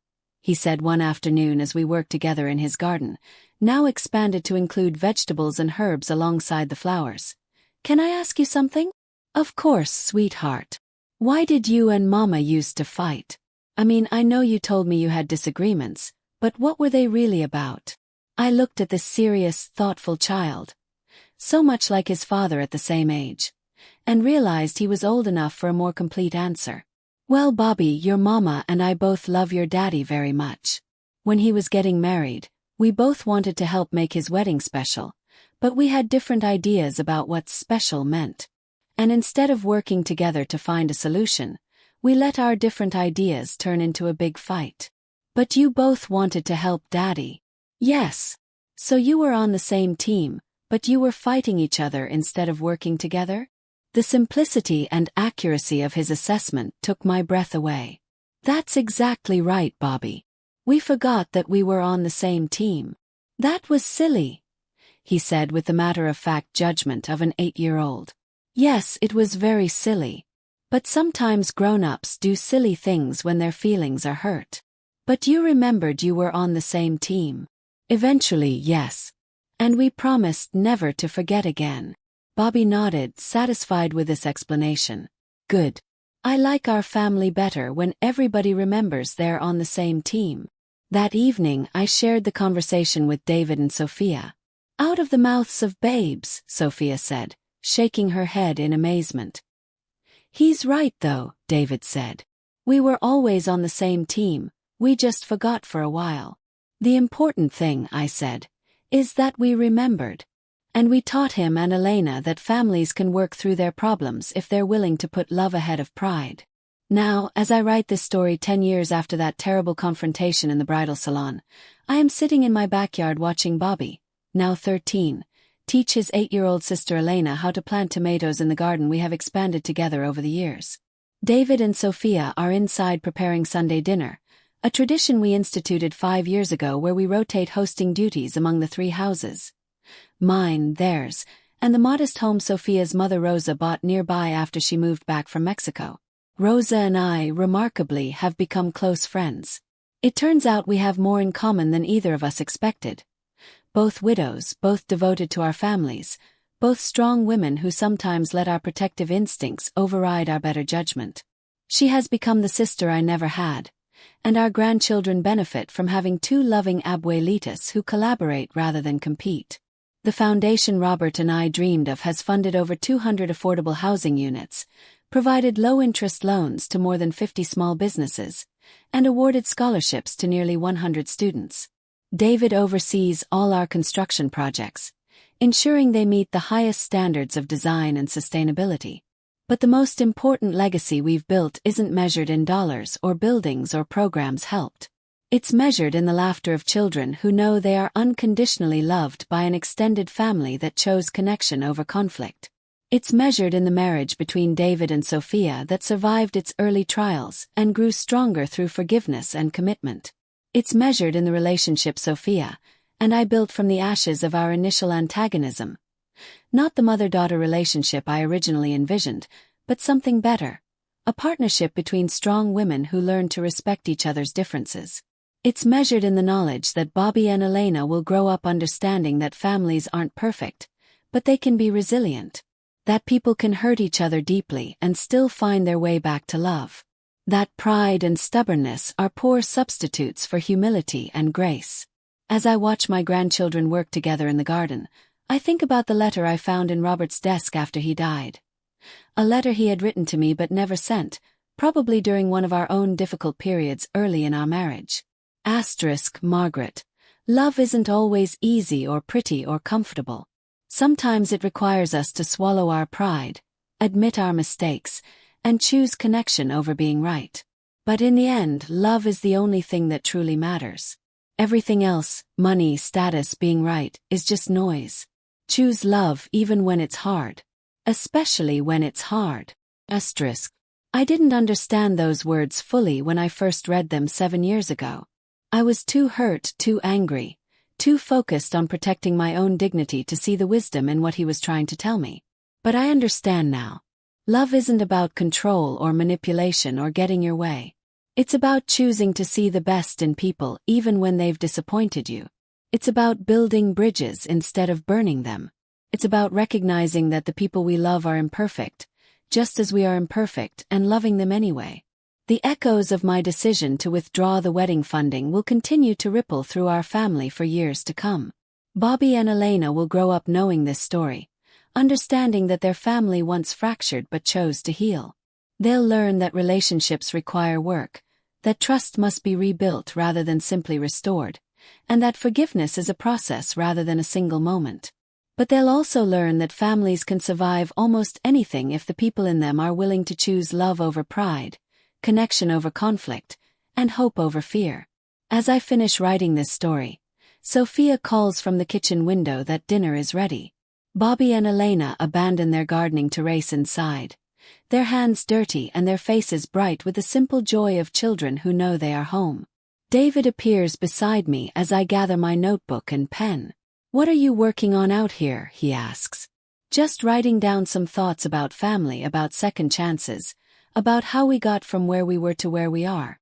he said one afternoon as we worked together in his garden, now expanded to include vegetables and herbs alongside the flowers. "Can I ask you something?" "Of course, sweetheart. Why did you and Mama used to fight? I mean, I know you told me you had disagreements, but what were they really about?" I looked at this serious, thoughtful child, so much like his father at the same age, and realized he was old enough for a more complete answer. "Well, Bobby, your mama and I both love your daddy very much. When he was getting married, we both wanted to help make his wedding special, but we had different ideas about what special meant. And instead of working together to find a solution, we let our different ideas turn into a big fight. But you both wanted to help Daddy." "Yes. So you were on the same team, but you were fighting each other instead of working together?" The simplicity and accuracy of his assessment took my breath away. "That's exactly right, Bobby. We forgot that we were on the same team." "That was silly," he said with the matter-of-fact judgment of an 8-year-old. "Yes, it was very silly. But sometimes grown-ups do silly things when their feelings are hurt. But you remembered you were on the same team." "Eventually, yes. And we promised never to forget again." Bobby nodded, satisfied with this explanation. "Good. I like our family better when everybody remembers they're on the same team." That evening I shared the conversation with David and Sophia. "Out of the mouths of babes," Sophia said, shaking her head in amazement. "He's right though," David said. "We were always on the same team, we just forgot for a while." "The important thing," I said, "is that we remembered. And we taught him and Elena that families can work through their problems if they're willing to put love ahead of pride." Now, as I write this story 10 years after that terrible confrontation in the bridal salon, I am sitting in my backyard watching Bobby, now 13, teach his 8-year-old sister Elena how to plant tomatoes in the garden we have expanded together over the years. David and Sophia are inside preparing Sunday dinner, a tradition we instituted 5 years ago where we rotate hosting duties among the 3 houses. Mine, theirs, and the modest home Sophia's mother Rosa bought nearby after she moved back from Mexico. Rosa and I, remarkably, have become close friends. It turns out we have more in common than either of us expected. Both widows, both devoted to our families, both strong women who sometimes let our protective instincts override our better judgment. She has become the sister I never had, and our grandchildren benefit from having 2 loving abuelitas who collaborate rather than compete. The foundation Robert and I dreamed of has funded over 200 affordable housing units, provided low-interest loans to more than 50 small businesses, and awarded scholarships to nearly 100 students. David oversees all our construction projects, ensuring they meet the highest standards of design and sustainability. But the most important legacy we've built isn't measured in dollars or buildings or programs helped. It's measured in the laughter of children who know they are unconditionally loved by an extended family that chose connection over conflict. It's measured in the marriage between David and Sophia that survived its early trials and grew stronger through forgiveness and commitment. It's measured in the relationship Sophia and I built from the ashes of our initial antagonism. Not the mother-daughter relationship I originally envisioned, but something better. A partnership between strong women who learn to respect each other's differences. It's measured in the knowledge that Bobby and Elena will grow up understanding that families aren't perfect, but they can be resilient. That people can hurt each other deeply and still find their way back to love. That pride and stubbornness are poor substitutes for humility and grace. As I watch my grandchildren work together in the garden, I think about the letter I found in Robert's desk after he died. A letter he had written to me but never sent, probably during one of our own difficult periods early in our marriage. Margaret. Love isn't always easy or pretty or comfortable. Sometimes it requires us to swallow our pride, admit our mistakes, and choose connection over being right. But in the end, love is the only thing that truly matters. Everything else, money, status, being right, is just noise. Choose love even when it's hard. Especially when it's hard. I didn't understand those words fully when I first read them 7 years ago. I was too hurt, too angry, too focused on protecting my own dignity to see the wisdom in what he was trying to tell me. But I understand now. Love isn't about control or manipulation or getting your way. It's about choosing to see the best in people even when they've disappointed you. It's about building bridges instead of burning them. It's about recognizing that the people we love are imperfect, just as we are imperfect, and loving them anyway. The echoes of my decision to withdraw the wedding funding will continue to ripple through our family for years to come. Bobby and Elena will grow up knowing this story, understanding that their family once fractured but chose to heal. They'll learn that relationships require work, that trust must be rebuilt rather than simply restored, and that forgiveness is a process rather than a single moment. But they'll also learn that families can survive almost anything if the people in them are willing to choose love over pride, connection over conflict, and hope over fear. As I finish writing this story, Sophia calls from the kitchen window that dinner is ready. Bobby and Elena abandon their gardening to race inside, their hands dirty and their faces bright with the simple joy of children who know they are home. David appears beside me as I gather my notebook and pen. "What are you working on out here?" he asks. "Just writing down some thoughts about family, about second chances, about how we got from where we were to where we are."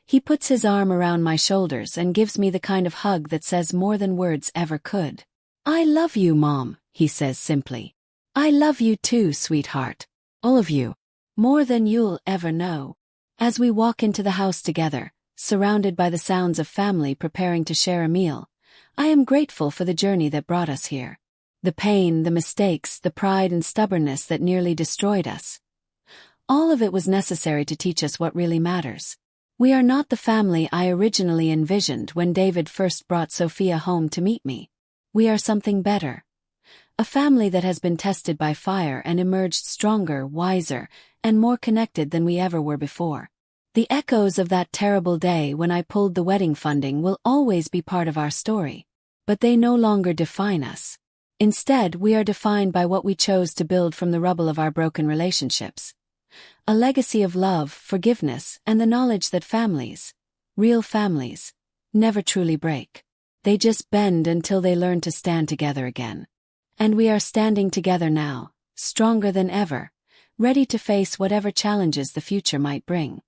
He puts his arm around my shoulders and gives me the kind of hug that says more than words ever could. "I love you, Mom," he says simply. "I love you too, sweetheart. All of you. More than you'll ever know." As we walk into the house together, surrounded by the sounds of family preparing to share a meal, I am grateful for the journey that brought us here. The pain, the mistakes, the pride and stubbornness that nearly destroyed us. All of it was necessary to teach us what really matters. We are not the family I originally envisioned when David first brought Sophia home to meet me. We are something better. A family that has been tested by fire and emerged stronger, wiser, and more connected than we ever were before. The echoes of that terrible day when I pulled the wedding funding will always be part of our story. But they no longer define us. Instead, we are defined by what we chose to build from the rubble of our broken relationships. A legacy of love, forgiveness, and the knowledge that families, real families, never truly break. They just bend until they learn to stand together again. And we are standing together now, stronger than ever, ready to face whatever challenges the future might bring.